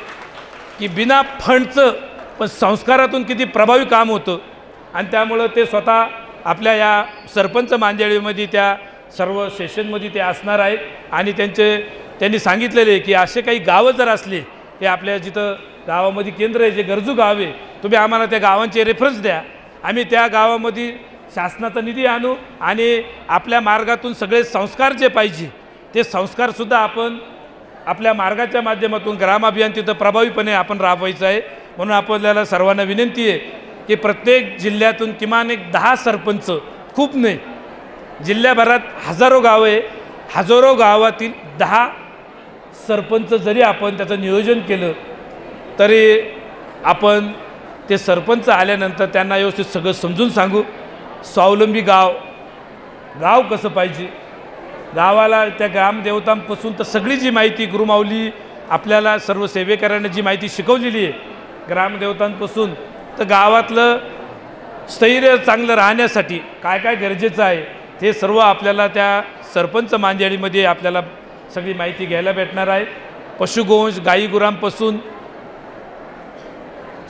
A: की बिना फंडचं पण संस्कारातून किती प्रभावी काम होतं. आणि त्यामुळं ते स्वतः आपल्या या सरपंच मांदेळीमध्ये त्या सर्व सेशनमध्ये ते असणार आहेत आणि त्यांनी सांगितलेले आहे की असे काही गावं जर असले की आपल्या जिथं गावामध्ये केंद्र आहे जे गरजू गाव आहे तुम्ही आम्हाला त्या गावांचे रेफरन्स द्या, आम्ही त्या गावामध्ये शासनाचा निधी आणू आणि आपल्या मार्गातून सगळे संस्कार जे पाहिजे ते संस्कारसुद्धा आपण आपल्या मार्गाच्या माध्यमातून ग्राम अभियान तिथं प्रभावीपणे आपण राबवायचं आहे. म्हणून आपल्याला सर्वांना विनंती आहे की प्रत्येक जिल्ह्यातून किमान एक 10 सरपंच, खूप नाही, जिल्ह्याभरात हजारो गावं आहे, हजारो गावातील 10 सरपंच जरी आपण त्याचं नियोजन केलं तरी आपण ते सरपंच आल्यानंतर त्यांना व्यवस्थित सगळं समजून सांगू. स्वावलंबी गाव कसं पाहिजे, गावाला त्या ग्रामदेवतांपासून तर सगळी जी माहिती गुरुमाऊली आपल्याला सर्व सेवेकरांना जी माहिती शिकवलेली आहे ग्रामदेवतांपासून तर गावातलं स्थैर्य चांगलं राहण्यासाठी काय काय गरजेचं आहे ते सर्व आपल्याला त्या सरपंच मांदेळीमध्ये आपल्याला सगळी माहिती घ्यायला भेटणार आहे. पशुगोवंश गाई गुरांपासून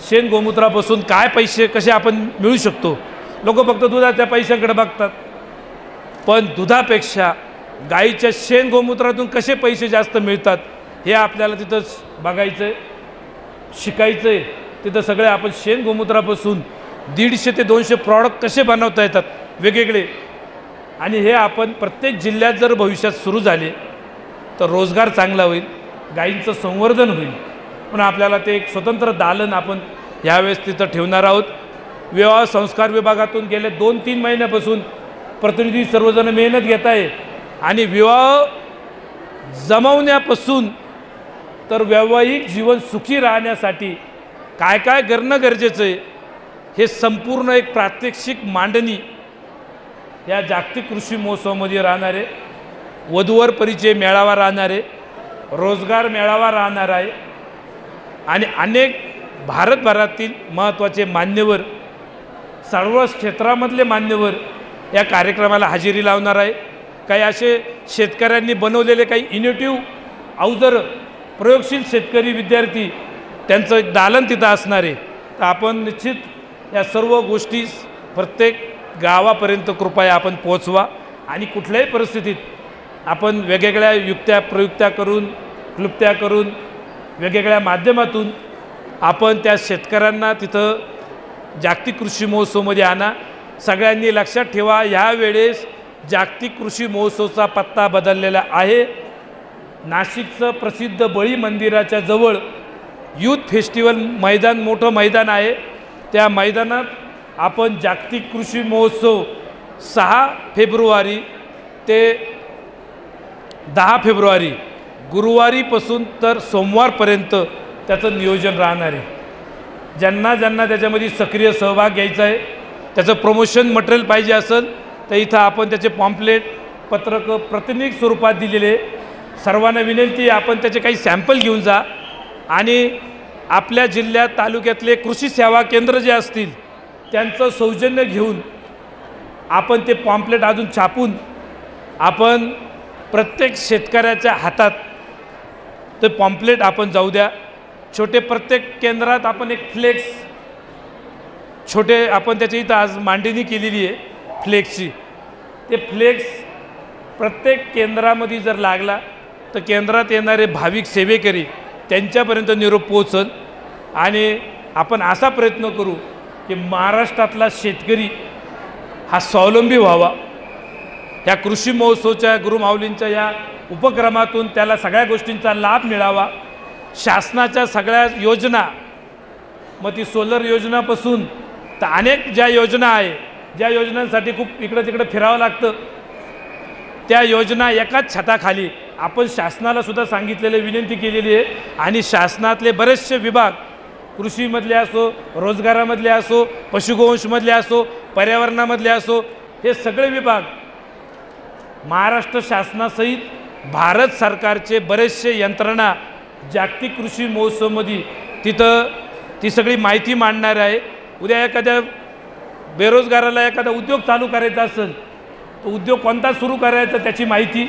A: शेण गोमूत्रापासून काय पैसे कसे आपण मिळू शकतो. लोक फक्त दुधाच्या पैशाकडे बघतात पण दुधापेक्षा गाईच्या शेण गोमूत्रातून कसे पैसे जास्त मिळतात हे आपल्याला तिथं बघायचं आहे, शिकायचं आहे. तिथं सगळे आपण शेण गोमूत्रापासून 150 ते 200 प्रॉडक्ट कसे बनवता येतात वेगवेगळे आणि हे आपण प्रत्येक जिल्ह्यात जर भविष्यात सुरू झाले तर रोजगार चांगला होईल, गाईंचं संवर्धन होईल. पण आपल्याला ते एक स्वतंत्र दालन आपण यावेळेस तिथं ठेवणार आहोत. विवाह संस्कार विभागातून गेले 2-3 महिन्यापासून प्रतिनिधी सर्वजण मेहनत घेत आहे आणि विवाह जमवण्यापासून तर वैवाहिक जीवन सुखी राहण्यासाठी काय काय करणं गरजेचं आहे हे संपूर्ण एक प्रात्यक्षिक मांडणी या जागतिक कृषी महोत्सवामध्ये राहणार आहे. वधूवर परिचय मेळावा राहणार आहे, रोजगार मेळावा राहणार आहे आणि अनेक भारतभरातील महत्त्वाचे मान्यवर सर्व क्षेत्रामधले मान्यवर या कार्यक्रमाला हजेरी लावणार आहे। काही असे शेतकऱ्यांनी बनवलेले काही इनोव्हेटिव्ह अवजारं, प्रयोगशील शेतकरी विद्यार्थी त्यांचं एक दालन तिथं असणार आहे। तर आपण निश्चित या सर्व गोष्टी प्रत्येक गावापर्यंत कृपया आपण पोहोचवा आणि कुठल्याही परिस्थितीत आपण वेगवेगळ्या युक्त्या प्रयुक्त्या करून क्लुप्त्या करून वेगवेगळ्या माध्यमातून आपण त्या शेतकऱ्यांना तिथं जागतिक कृषी महोत्सवमध्ये आणा। सगळ्यांनी लक्षात ठेवा, यावेळेस जागतिक कृषी महोत्सवचा पत्ता बदललेला आहे। नाशिकचं प्रसिद्ध बळी मंदिराच्या जवळ यूथ फेस्टिवल मैदान, मोठं मैदान आहे, त्या मैदानात आपण जागतिक कृषी महोत्सव 6 फेब्रुवारी ते 10 फेब्रुवारी गुरुवारीपासून तर सोमवारपर्यंत त्याचं नियोजन राहणार आहे। ज्यांना ज्यांना त्याच्यामध्ये सक्रिय सहभाग घ्यायचा आहे, त्याचं प्रमोशन मटेरियल पाहिजे असेल तर इथं आपण त्याचे पॉम्पलेट पत्रकं प्रातिनिधिक स्वरूपात दिलेले, सर्वांना विनंती आपण त्याचे काही सॅम्पल घेऊन जा आणि आपल्या जिल्ह्यात तालुक्यातले कृषी सेवा केंद्र जे असतील त्यांचं सौजन्य घेऊन आपण ते पॉम्पलेट अजून छापून आपण प्रत्येक शेतकऱ्याच्या हातात ते पॉम्पलेट आपण जाऊ द्या। छोटे प्रत्येक केंद्रात आपण एक फ्लेक्स छोटे आपण त्याची इथं आज मांडणी केलेली आहे फ्लेक्सची। ते फ्लेक्स प्रत्येक केंद्रामध्ये जर लागला तर केंद्रात येणारे भाविक सेवेकरी त्यांच्यापर्यंत निरोप पोहोचल आणि आपण असा प्रयत्न करू की महाराष्ट्रातला शेतकरी हा स्वावलंबी व्हावा। या कृषी महोत्सवच्या गुरुमाऊलींच्या या उपक्रमातून त्याला सगळ्या गोष्टींचा लाभ मिळावा। शासनाच्या सगळ्या योजना, मग ती सोलर योजनापासून तर अनेक ज्या योजना आहे, ज्या योजनांसाठी खूप इकडं तिकडं फिरावं लागतं, त्या योजना एकाच छताखाली आपण शासनाला सुद्धा सांगितलेले विनंती केलेली आहे आणि शासनातले बरेचसे विभाग, कृषीमधले असो, रोजगारामधले असो, पशुगोवंशमधले असो, पर्यावरणामधले असो, हे सगळे विभाग महाराष्ट्र शासनासहित भारत सरकारचे बरेचसे यंत्रणा जागतिक कृषी महोत्सवमध्ये तिथं ती सगळी माहिती मांडणार आहे। उद्या एखाद्या बेरोजगाराला एखादा उद्योग चालू करायचा असेल तर उद्योग कोणता सुरू करायचा त्याची माहिती,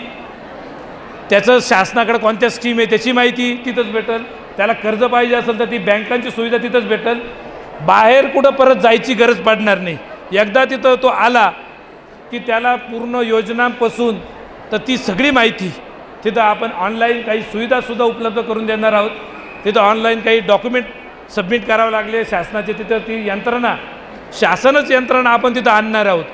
A: त्याचं शासनाकडे कोणत्या स्कीम आहे त्याची माहिती तिथंच भेटेल। त्याला कर्ज पाहिजे असेल तर ती बँकांची सुविधा तिथंच भेटेल। बाहेर कुठं परत जायची गरज पडणार नाही। एकदा तिथं तो आला की त्याला पूर्ण योजनांपासून तर ती सगळी माहिती तिथं आपण ऑनलाईन काही सुविधासुद्धा उपलब्ध करून देणार आहोत। तिथं ऑनलाईन काही डॉक्युमेंट सबमिट करावं लागले शासनाचे, तिथं ती यंत्रणा, शासनच यंत्रणा आपण तिथं आणणार आहोत।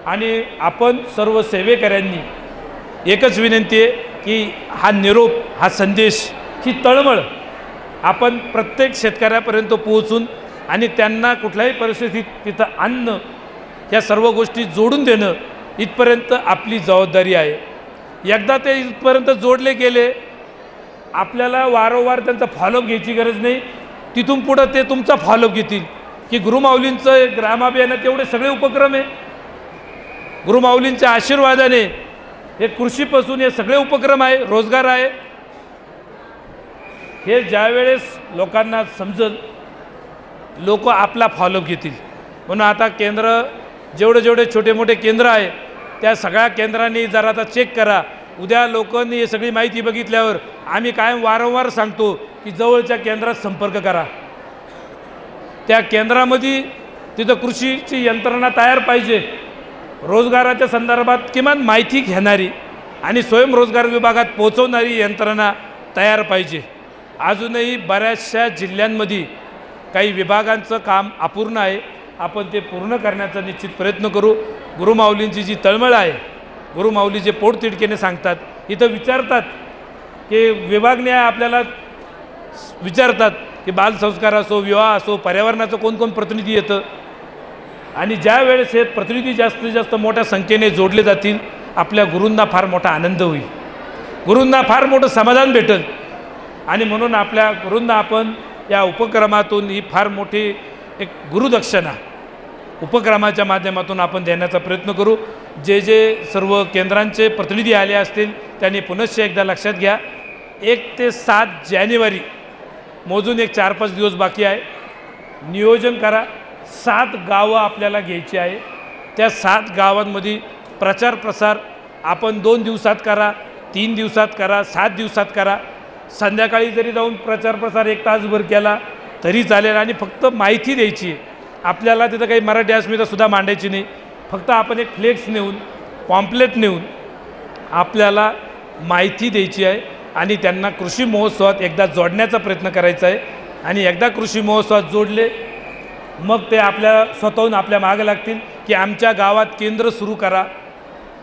A: आणि आपण सर्व सेवेकऱ्यांनी एकच विनंती आहे की हा निरोप, हा संदेश, ही तळमळ आपण प्रत्येक शेतकऱ्यापर्यंत पोहोचून आणि त्यांना कुठल्याही परिस्थितीत तिथं आणणं, या सर्व गोष्टी जोडून देणं इथपर्यंत आपली जबाबदारी आहे। एकदा ते इथपर्यंत जोडले गेले, आपल्याला वारंवार त्यांचा फॉलोअप घ्यायची गरज नाही। तिथून पुढं ते तुमचा फॉलोअप घेतील की गुरुमाऊलींचं ग्रामाभियानात एवढे सगळे उपक्रम आहे, गुरुमाऊलींच्या आशीर्वादाने हे कृषीपासून हे सगळे उपक्रम आहे, रोजगार आहे। हे ज्यावेळेस लोकांना समजेल, लोक आपला फॉलोअप घेतील। म्हणून आता केंद्र जेवढे छोटे मोठे केंद्र आहे त्या सगळ्या केंद्रांनी जरा आता चेक करा। उद्या लोकांनी हे सगळी माहिती बघितल्यावर आम्ही कायम वारंवार सांगतो की जवळच्या केंद्रात संपर्क करा। त्या केंद्रामध्ये तिथं कृषीची यंत्रणा तयार पाहिजे, रोजगाराच्या संदर्भात किमान माहिती घेणारी आणि स्वयंरोजगार विभागात पोहोचवणारी यंत्रणा तयार पाहिजे। अजूनही बऱ्याचशा जिल्ह्यांमध्ये काही विभागांचं काम अपूर्ण आहे, आपण ते पूर्ण करण्याचा निश्चित प्रयत्न करू। गुरुमाऊलींची जी तळमळ आहे, गुरुमाऊली जे पोटतिडकीने सांगतात, इथं विचारतात की विभागने आपल्याला विचारतात की बालसंस्कार असो, विवाह असो, पर्यावरणाचं कोण प्रतिनिधी येतं आणि ज्या वेळेस हे प्रतिनिधी जास्तीत जास्त मोठ्या संख्येने जोडले जातील, आपल्या गुरूंना फार मोठा आनंद होईल, गुरूंना फार मोठं समाधान भेटेल। आणि म्हणून आपल्या गुरूंना आपण या उपक्रमातून ही फार मोठी एक गुरुदक्षिणा उपक्रमाच्या माध्यमातून आपण देण्याचा प्रयत्न करू। जे सर्व केंद्रांचे प्रतिनिधी आले असतील त्यांनी पुनश्च एकदा लक्षात घ्या, 1 ते 7 जानेवारी मोजून एक 4-5 दिवस बाकी आहे। नियोजन करा, 7 गावं आपल्याला घ्यायची आहे। त्या 7 गावांमध्ये प्रचार प्रसार आपण 2 दिवसात करा, 3 दिवसात करा, 7 दिवसात करा। संध्याकाळी जरी जाऊन प्रचार प्रसार 1 तासभर केला तरी चालेल आणि फक्त माहिती द्यायची आहे। आपल्याला तिथं काही मराठी अस्मितासुद्धा मांडायची नाही, फक्त आपण एक फ्लेक्स नेऊन पॉम्पलेट नेऊन आपल्याला माहिती द्यायची आहे आणि त्यांना कृषी महोत्सवात एकदा जोडण्याचा प्रयत्न करायचा आहे। आणि एकदा कृषी महोत्सवात जोडले मग ते आपल्या स्वतःहून आपल्या मागे लागतील की आमच्या गावात केंद्र सुरू करा।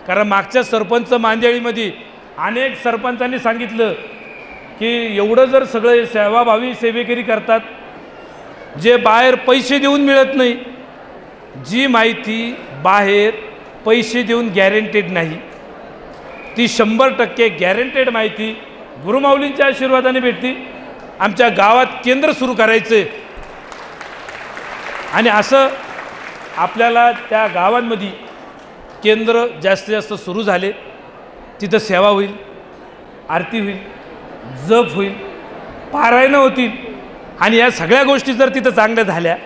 A: कारण मागच्या सरपंच मांदेळीमध्ये अनेक सरपंचांनी सांगितलं की एवढं जर सगळे सेवाभावी सेवेकरी करतात जे बाहेर पैसे देऊन मिळत नाही, जी माहिती बाहेर पैसे देऊन गॅरंटेड नाही ती 100% गॅरंटेड माहिती गुरुमाऊलींच्या आशीर्वादाने भेटते। आमच्या गावात केंद्र सुरू करायचे आणि असं आपल्याला त्या गावांमध्ये केंद्र जास्तीत जास्त सुरू झाले, तिथं सेवा होईल, आरती होईल, जप होईल, पारायणं होतील आणि या सगळ्या गोष्टी जर तिथं चांगल्या झाल्या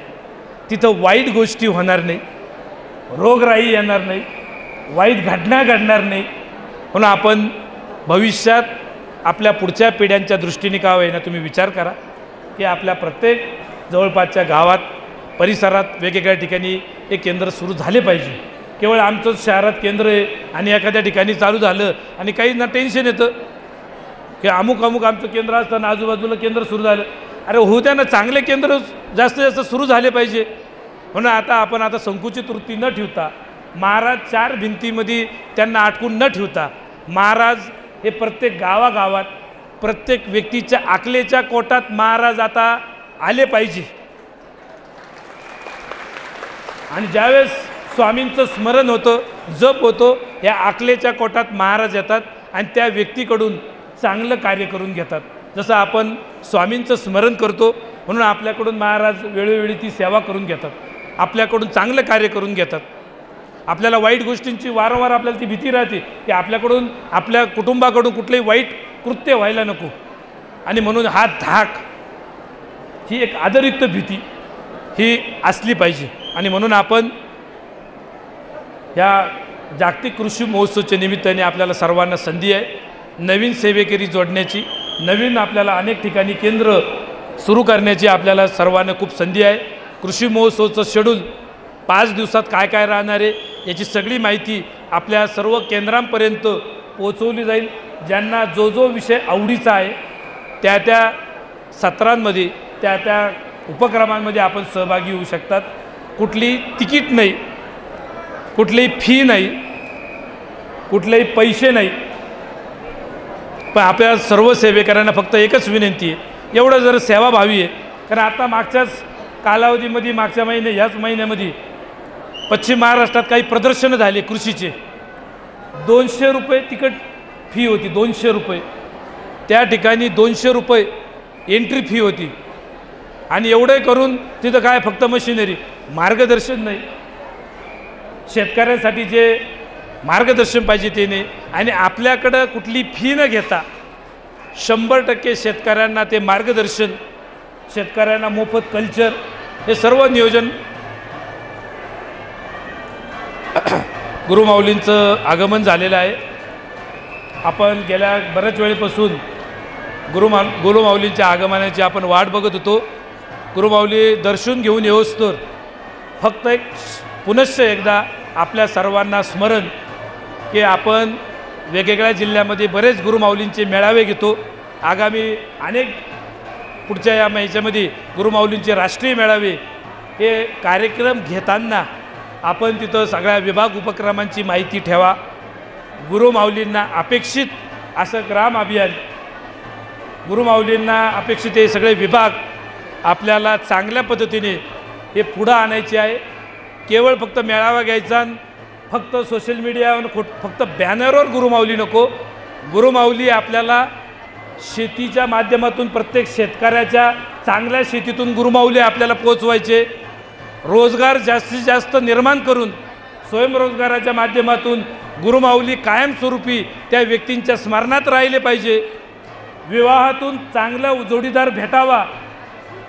A: तिथं वाईट गोष्टी होणार नाही, रोगराई येणार नाही, वाईट घटना घडणार नाही। म्हणून आपण भविष्यात आपल्या पुढच्या पिढ्यांच्या दृष्टीने का होईना तुम्ही विचार करा की आपल्या प्रत्येक जवळपासच्या गावात परिसरात वेगवेगळ्या ठिकाणी हे केंद्र सुरू झाले पाहिजे। केवळ आमचंच शहरात केंद्र आहे आणि एखाद्या ठिकाणी चालू झालं आणि काहींना टेन्शन येतं की अमुक आमचं केंद्र असताना आजूबाजूला केंद्र सुरू झालं। अरे होऊ द्या ना, चांगले केंद्र जास्तीत जास्त सुरू झाले पाहिजे। म्हणून आपण आता संकुचित वृत्ती न ठेवता महाराज 4 भिंतीमध्ये त्यांना अटकून न ठेवता महाराज हे प्रत्येक गावागावात प्रत्येक व्यक्तीच्या आकलेच्या कोटात महाराज आता आले पाहिजे। आणि ज्यावेळेस स्वामींचं स्मरण होतं, जप होतो, या आकलेच्या कोटात महाराज येतात आणि त्या व्यक्तीकडून चांगलं कार्य करून घेतात। जसं आपण स्वामींचं स्मरण करतो म्हणून आपल्याकडून महाराज वेळोवेळी ती सेवा करून घेतात, आपल्याकडून चांगलं कार्य करून घेतात। आपल्याला वाईट गोष्टींची वारंवार आपल्याला ती भीती राहते की आपल्याकडून आपल्या कुटुंबाकडून कुठलंही वाईट कृत्य व्हायला नको आणि म्हणून हा धाक, ही एक आदरयुक्त भीती ही असली पाहिजे। आणि म्हणून आपण या जागतिक कृषी महोत्सवाच्या निमित्ताने आपल्याला सर्वांना संधी आहे नवीन सेवेकरी जोडण्याची, नवीन आपल्याला अनेक ठिकाणी केंद्र सुरू करण्याची आपल्याला सर्वांना खूप संधी आहे। कृषी महोत्सवाचं शेड्यूल 5 दिवसात काय काय राहणार आहे याची सगळी माहिती आपल्या सर्व केंद्रांपर्यंत पोहोचवली जाईल। ज्यांना जो विषय आवडीचा आहे त्या सत्रांमध्ये त्या उपक्रमांमध्ये आपण सहभागी होऊ शकतात। कुठली तिकीट नाही, कुठलीही फी नाही, कुठलेही पैसे नाही, पण आपल्या सर्व सेवेकरांना फक्त एकच विनंती आहे, एवढं जर सेवाभावी आहे। कारण आता मागच्याच कालावधीमध्ये ह्याच महिन्यामध्ये पश्चिम महाराष्ट्रात काही प्रदर्शनं झाले कृषीचे, 200 रुपये तिकीट फी होती, 200 रुपये त्या ठिकाणी 200 रुपये एंट्री फी होती आणि एवढे करून तिथं काय फक्त मशिनरी, मार्गदर्शन नाही, शेतकऱ्यांसाठी जे मार्गदर्शन पाहिजे ते नाही आणि आपल्याकडं कुठली फी न घेता 100% शेतकऱ्यांना ते मार्गदर्शन, शेतकऱ्यांना मोफत कल्चर, हे सर्व नियोजन गुरुमाऊलींचं आगमन झालेलं आहे। आपण गेल्या बऱ्याच वेळेपासून गुरुमाऊलींच्या आगमनाची आपण वाट बघत होतो। गुरुमाऊली दर्शन घेऊन येऊस्तोवर फक्त एक पुनश्च एकदा आपल्या सर्वांना स्मरण की आपण वेगवेगळ्या जिल्ह्यामध्ये बरेच गुरुमाऊलींचे मेळावे घेतो। आगामी अनेक पुढच्या या ह्याच्यामध्ये गुरुमाऊलींचे राष्ट्रीय मेळावे हे कार्यक्रम घेताना आपण तिथं सगळ्या विभाग उपक्रमांची माहिती ठेवा। गुरुमाऊलींना अपेक्षित असं ग्राम अभियान, गुरुमाऊलींना अपेक्षित हे सगळे विभाग आपल्याला चांगल्या पद्धतीने हे पुढं आणायचे आहे। केवळ फक्त मेळावा घ्यायचा, फक्त सोशल मीडियावर फक्त बॅनरवर गुरुमाऊली नको, गुरुमाऊली आपल्याला शेतीच्या माध्यमातून प्रत्येक शेतकऱ्याच्या चांगल्या शेतीतून गुरुमाऊली आपल्याला पोचवायचे, रोजगार जास्तीत जास्त निर्माण करून स्वयंरोजगाराच्या माध्यमातून गुरुमाऊली कायमस्वरूपी त्या व्यक्तींच्या स्मरणात राहिले पाहिजे। विवाहातून चांगला जोडीदार भेटावा,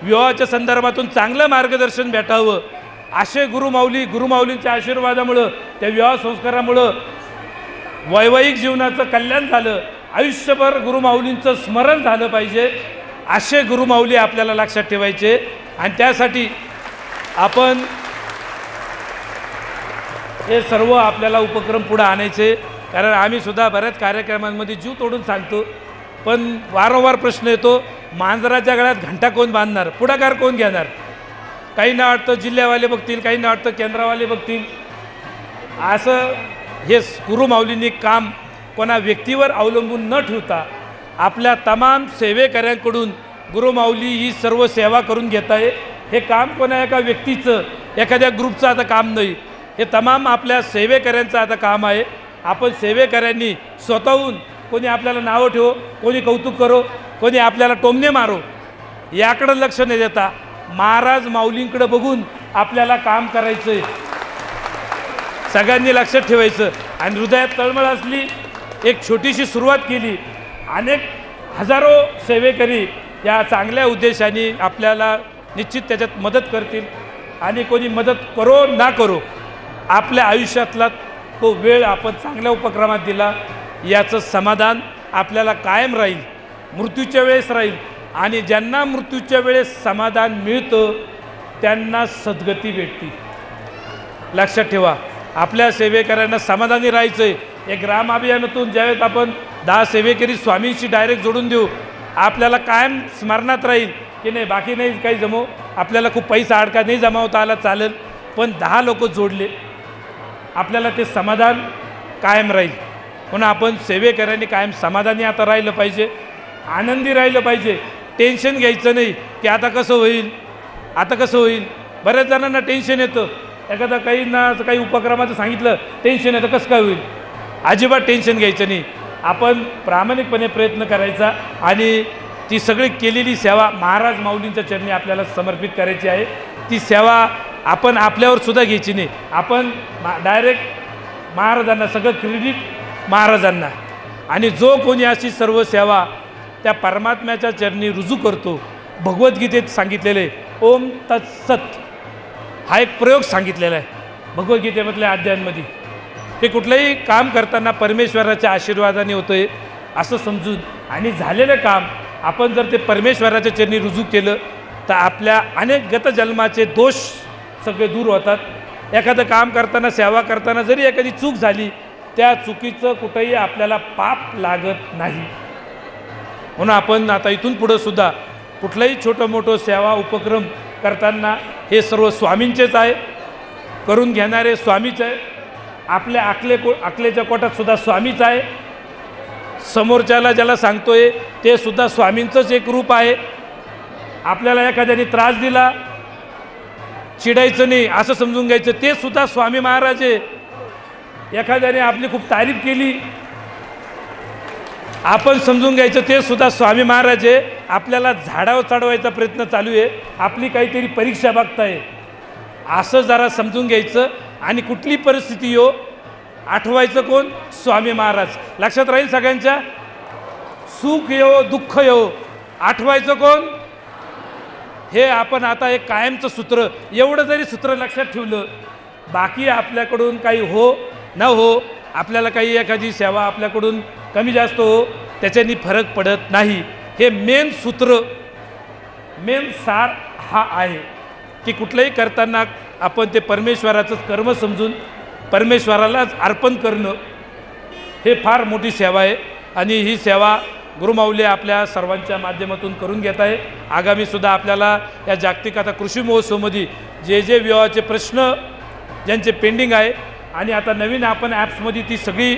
A: विवाहाच्या संदर्भातून चांगलं मार्गदर्शन भेटावं असे गुरुमाऊलींच्या आशीर्वादामुळं त्या विवाह संस्कारामुळं वैवाहिक जीवनाचं कल्याण झालं, आयुष्यभर गुरुमाऊलींचं स्मरण झालं पाहिजे. असे गुरुमाऊली आपल्याला लक्षात ठेवायचे आणि त्यासाठी आपण हे सर्व आपल्याला उपक्रम पुढे आणायचे. कारण आम्ही सुद्धा बऱ्याच कार्यक्रमांमध्ये जीव तोडून सांगतो, पण वारंवार प्रश्न येतो, मांजराच्या गळ्यात घंटा कोण बांधणार, पुढाकार कोण घेणार. काहींना वाटतं जिल्ह्यावाले बघतील, काहींना वाटतं केंद्रावाले बघतील. असं हे गुरुमाऊलींनी काम कोणा व्यक्तीवर अवलंबून न ठेवता आपल्या तमाम सेवेकऱ्यांकडून गुरुमाऊली ही सर्व सेवा करून घेत आहे. हे काम कोणा एका व्यक्तीचं, एखाद्या ग्रुपचं आता काम नाही, हे तमाम आपल्या सेवेकऱ्यांचं आता काम आहे. आपण सेवेकऱ्यांनी स्वतःहून, कोणी आपल्याला नावं ठेवो, कोणी कौतुक करो, कोणी आपल्याला टोमणे मारो, याकडं लक्ष न देता महाराज माऊलींकडे बघून आपल्याला काम करायचं आहे. सगळ्यांनी लक्षात ठेवायचं आणि हृदयात तळमळ असली, एक छोटीशी सुरुवात केली, अनेक हजारो सेवेकरी या चांगल्या उद्देशाने आपल्याला निश्चित त्याच्यात मदत करतील. आणि कोणी मदत करो ना करो, आपल्या आयुष्यातला तो वेळ आपण चांगल्या उपक्रमात दिला, याचं समाधान आपल्याला कायम राहील, मृत्यूच्या वेळेस राहील. आणि ज्यांना मृत्यूच्या वेळेस समाधान मिळतं त्यांना सद्गती भेटते. लक्षात ठेवा, आपल्या सेवेकऱ्यांना समाधानी राहायचं आहे. एक ग्राम अभियानातून ज्यावेळेस आपण 10 सेवेकरी स्वामींशी डायरेक्ट जोडून देऊ, आपल्याला कायम स्मरणात राहील की नाही, बाकी नाही काही जमो, आपल्याला खूप पैसा अडका नाही जमावता आला चालेल, पण 10 लोक जोडले, आपल्याला ते समाधान कायम राहील. म्हणून आपण सेवेकऱ्यांनी कायम समाधानी आता राहिलं पाहिजे, आनंदी राहिलं पाहिजे. टेन्शन घ्यायचं नाही की आता कसं होईल, आता कसं होईल. बऱ्याच जणांना टेन्शन येतं, एखादा काही उपक्रमाचं सांगितलं टेन्शन येतं, कसं काय होईल. अजिबात टेन्शन घ्यायचं नाही. आपण प्रामाणिकपणे प्रयत्न करायचा आणि ती सगळी केलेली सेवा महाराज माऊलींच्या चरणी आपल्याला समर्पित करायची आहे. ती सेवा आपण आपल्यावर सुद्धा घ्यायची नाही. आपण डायरेक्ट महाराजांना, सगळं क्रेडिट महाराजांना. आणि जो कोणी अशी सर्व सेवा त्या परमात्म्याच्या चरणी रुजू करतो, भगवद्गीतेत सांगितलेले ओम तत्सत हा एक प्रयोग सांगितलेला आहे भगवद्गीतेमधल्या अध्यायांमध्ये. ते कुठलंही काम करताना परमेश्वराच्या आशीर्वादाने होतं आहे असं समजून, आणि झालेलं काम आपण जर ते परमेश्वराच्या चरणी रुजू केलं तर आपल्या अनेक गतजन्माचे दोष सगळे दूर होतात. एखादं काम करताना, सेवा करताना जरी एखादी चूक झाली, त्या चुकीचं कुठंही आपल्याला पाप लागत नाही. म्हणून आपण आता इथून पुढं सुद्धा कुठलंही छोटं मोठं सेवा उपक्रम करताना हे सर्व स्वामींचेच आहे, करून घेणारे स्वामीच आहे. आपल्या अकलेच्या कोटात सुद्धा स्वामीच आहे. समोरच्याला ज्याला सांगतोय ते सुद्धा स्वामींचंच एक रूप आहे. आपल्याला एखाद्याने त्रास दिला, चिडायचं नाही, असं समजून घ्यायचं, ते सुद्धा स्वामी महाराज आहे. एखाद्याने आपली खूप तारीफ केली, आपण समजून घ्यायचं ते सुद्धा स्वामी महाराज आहे. आपल्याला झाडावर चढवायचा प्रयत्न चालू आहे, आपली काहीतरी परीक्षा बघताय, असं जरा समजून घ्यायचं. आणि कुठली परिस्थिती येऊ, आठवायचं कोण, स्वामी महाराज. लक्षात राहील सगळ्यांच्या, सुख येऊ दुःख येऊ, आठवायचं कोण, हे आपण आता एक कायमचं सूत्र, एवढं जरी सूत्र लक्षात ठेवलं, बाकी आपल्याकडून काही हो न हो, आपल्याला काही एखादी सेवा आपल्याकडून कमी जास्त हो, त्याच्यानी फरक पडत नाही. हे मेन सूत्र, मेन सार हा आहे की कुठलंही करताना आपण ते परमेश्वराचंच कर्म समजून परमेश्वरालाच अर्पण करणं, हे फार मोठी सेवा आहे. आणि ही सेवा गुरुमाऊली आपल्या सर्वांच्या माध्यमातून करून घेत आहे. आगामीसुद्धा आपल्याला या जागतिक आता कृषी महोत्सवमध्ये जे विवाहाचे प्रश्न ज्यांचे पेंडिंग आहे, आणि आता नवीन आपण ॲप्समध्ये ती सगळी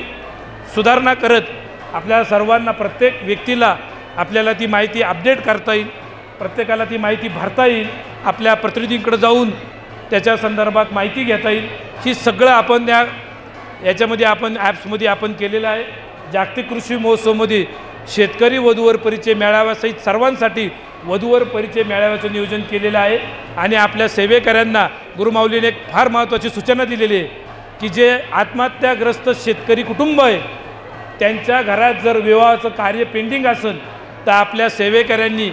A: सुधारणा करत आपल्या सर्वांना, प्रत्येक व्यक्तीला आपल्याला ती माहिती अपडेट करता येईल, प्रत्येकाला ती माहिती भरता येईल, आपल्या प्रतिनिधींकडे जाऊन त्याच्या संदर्भात माहिती घेता येईल. ही सगळं आपण याच्यामध्ये आपण ॲप्समध्ये आपण केलेलं आहे. जागतिक कृषी महोत्सवमध्ये शेतकरी वधूवर परिचय मेळाव्यासहित सर्वांसाठी वधूवर परिचय मेळाव्याचं नियोजन केलेलं आहे. आणि आपल्या सेवेकऱ्यांना गुरुमाऊलीने एक फार महत्त्वाची सूचना दिलेली आहे की जे आत्महत्याग्रस्त शेतकरी कुटुंब आहे, त्यांच्या घरात जर विवाहाचं कार्य पेंडिंग असेल तर आपल्या सेवेकऱ्यांनी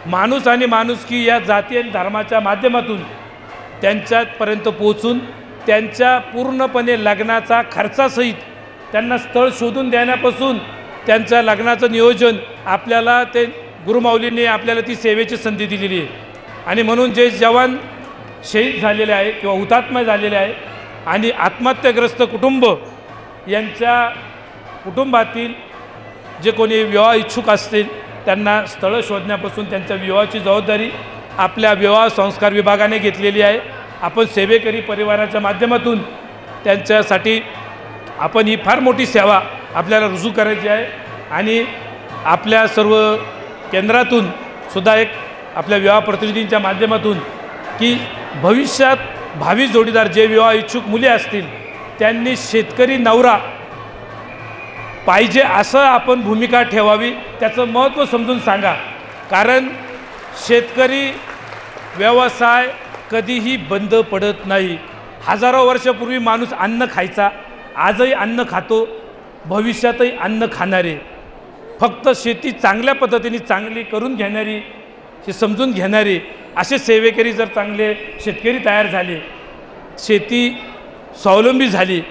A: माणूस आणि माणुसकी या जाती आणि धर्माच्या माध्यमातून त्यांच्यापर्यंत पोहोचून त्यांच्या पूर्णपणे लग्नाचा खर्चासहित त्यांना स्थळ शोधून देण्यापासून त्यांच्या लग्नाचं नियोजन आपल्याला ते गुरुमाऊलींनी आपल्याला ती सेवेची संधी दिलेली आहे. आणि म्हणून जे जवान शहीद झालेले आहे किंवा हुतात्मा झालेले आहे आणि आत्महत्याग्रस्त कुटुंब यांच्या कुटुंबातील जे कोणी विवाह इच्छुक असतील त्यांना स्थळं शोधण्यापासून त्यांच्या विवाहाची जबाबदारी आपल्या विवाह संस्कार विभागाने घेतलेली आहे. आपण सेवेकरी परिवाराच्या माध्यमातून त्यांच्यासाठी आपण ही फार मोठी सेवा आपल्याला रुजू करायची आहे. आणि आपल्या सर्व केंद्रातून सुद्धा एक आपल्या विवाह प्रतिनिधींच्या माध्यमातून की भविष्यात भावी जोडीदार जे विवाह इच्छुक मुली असतील त्यांनी शेतकरी नवरा पाहिजे असं आपण भूमिका ठेवावी, त्याचं महत्त्व समजून सांगा. कारण शेतकरी व्यवसाय कधीही बंद पडत नाही. हजारो वर्षापूर्वी माणूस अन्न खायचा, आजही अन्न खातो, भविष्यातही अन्न खाणारे. फक्त शेती चांगल्या पद्धतीने चांगली करून घेणारी, हे समजून घेणारे असे सेवेकरी जर चांगले शेतकरी तयार झाले, शेती स्वावलंबी झाली,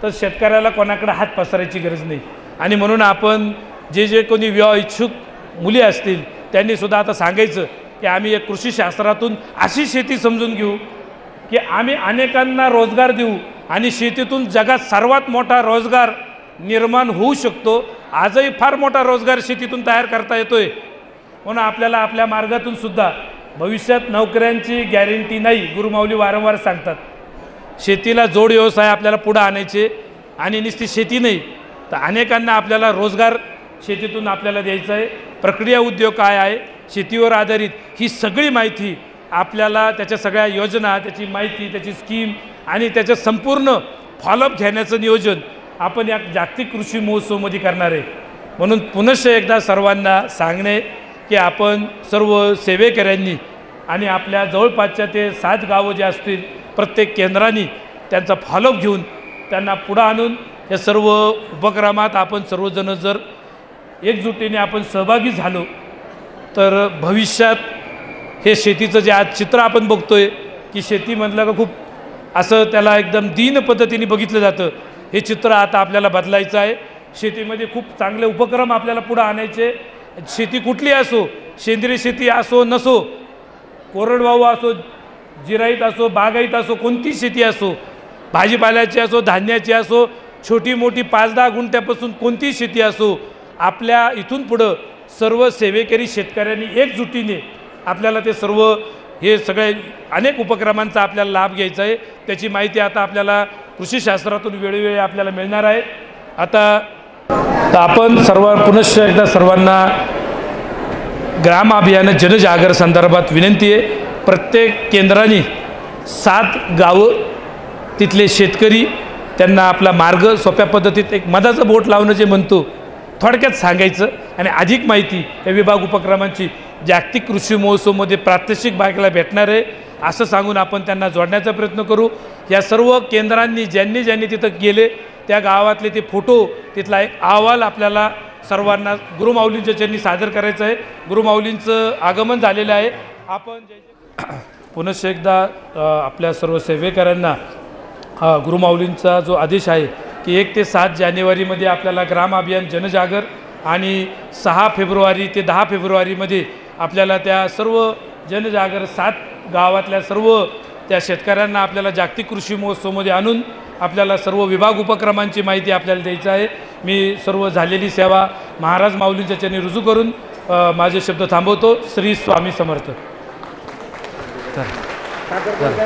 A: तर शेतकऱ्याला कोणाकडे हात पसरायची गरज नाही. आणि म्हणून आपण जे कोणी विवाह इच्छुक मुली असतील त्यांनीसुद्धा आता सांगायचं की आम्ही एक कृषीशास्त्रातून अशी शेती समजून घेऊ की आम्ही अनेकांना रोजगार देऊ आणि शेतीतून जगात सर्वात मोठा रोजगार निर्माण होऊ शकतो. आजही फार मोठा रोजगार शेतीतून तयार करता येतोय. म्हणून आपल्याला आपल्या मार्गातून सुद्धा भविष्यात नोकऱ्यांची गॅरंटी नाही. गुरुमाऊली वारंवार सांगतात शेतीला जोड व्यवसाय आपल्याला पुढं आणायचे आणि नुसती शेती नाही तर अनेकांना आपल्याला रोजगार शेतीतून आपल्याला द्यायचा आहे. प्रक्रिया उद्योग काय आहे, शेतीवर आधारित ही सगळी माहिती आपल्याला, त्याच्या सगळ्या योजना, त्याची माहिती, त्याची स्कीम आणि त्याचं संपूर्ण फॉलोअप घेण्याचं नियोजन आपण या जागतिक कृषी महोत्सवमध्ये करणार आहे. म्हणून पुनश्च एकदा सर्वांना सांगणे की आपण सर्व सेवेकऱ्यांनी आणि आपल्या जवळपासच्या ते 7 गावं जे असतील प्रत्येक केंद्रांनी त्यांचा फॉलोअप घेऊन त्यांना पुढं आणून या सर्व उपक्रमात आपण सर्वजण जर एकजुटीने आपण सहभागी झालो तर भविष्यात हे शेतीचं जे आज चित्र आपण बघतोय की शेती म्हटलं का खूप असं त्याला एकदम दीन पद्धतीने बघितलं जातं, हे चित्र आता आपल्याला बदलायचं आहे. शेतीमध्ये खूप चांगले उपक्रम आपल्याला पुढं आणायचे. शेती कुठली असो, सेंद्रिय शेती असो नसो, कोरडवाहू असो, जिराईत असो, बागाईत असो, कोणती शेती असो, भाजीपाल्याची असो, धान्याची असो, छोटी मोठी 5-10 गुंठ्यापासून कोणती शेती असो, आपल्या इथून पुढं सर्व सेवेकरी शेतकऱ्यांनी एकजुटीने आपल्याला ते सर्व हे सगळे अनेक उपक्रमांचा आपल्याला लाभ घ्यायचा आहे. त्याची माहिती आता आपल्याला कृषीशास्त्रातून वेळोवेळी आपल्याला मिळणार आहे. आता आपण पुनश्च एकदा सर्वांना ग्राम अभियान जनजागर संदर्भात विनंती आहे. प्रत्येक केंद्राने 7 गावं तिथले शेतकरी त्यांना आपला मार्ग सोप्या पद्धतीत एक मधाचं बोट लावणं जे म्हणतो थोडक्यात सांगायचं आणि अधिक माहिती या विभाग उपक्रमांची जागतिक कृषी महोत्सवमध्ये प्रात्यक्षिक बघायला भेटणार आहे असं सांगून आपण त्यांना जोडण्याचा प्रयत्न करू. या सर्व केंद्रांनी ज्यांनी तिथं गेले त्या गावातले ते फोटो, तिथला एक अहवाल आपल्याला सर्वांना गुरुमाऊलींच्या चरणी सादर करायचं आहे. गुरुमाऊलींचं आगमन झालेलं आहे. आपण पुनश्च एकदा आपल्या सर्व सेवेकऱ्यांना गुरुमाऊलींचा जो आदेश आहे की 1 ते 7 जानेवारीमध्ये आपल्याला ग्राम अभियान जनजागर आणि 6 फेब्रुवारी ते 10 फेब्रुवारीमध्ये आपल्याला त्या सर्व जनजागर 7 गावातल्या सर्व त्या शेतकऱ्यांना आपल्याला जागतिक कृषी महोत्सवमध्ये आणून आपल्याला सर्व विभाग उपक्रमांची माहिती आपल्याला द्यायची आहे. मी सर्व झालेली सेवा महाराज माऊलींच्या चरणी रुजू करून माझे शब्द थांबवतो. श्री स्वामी समर्थ.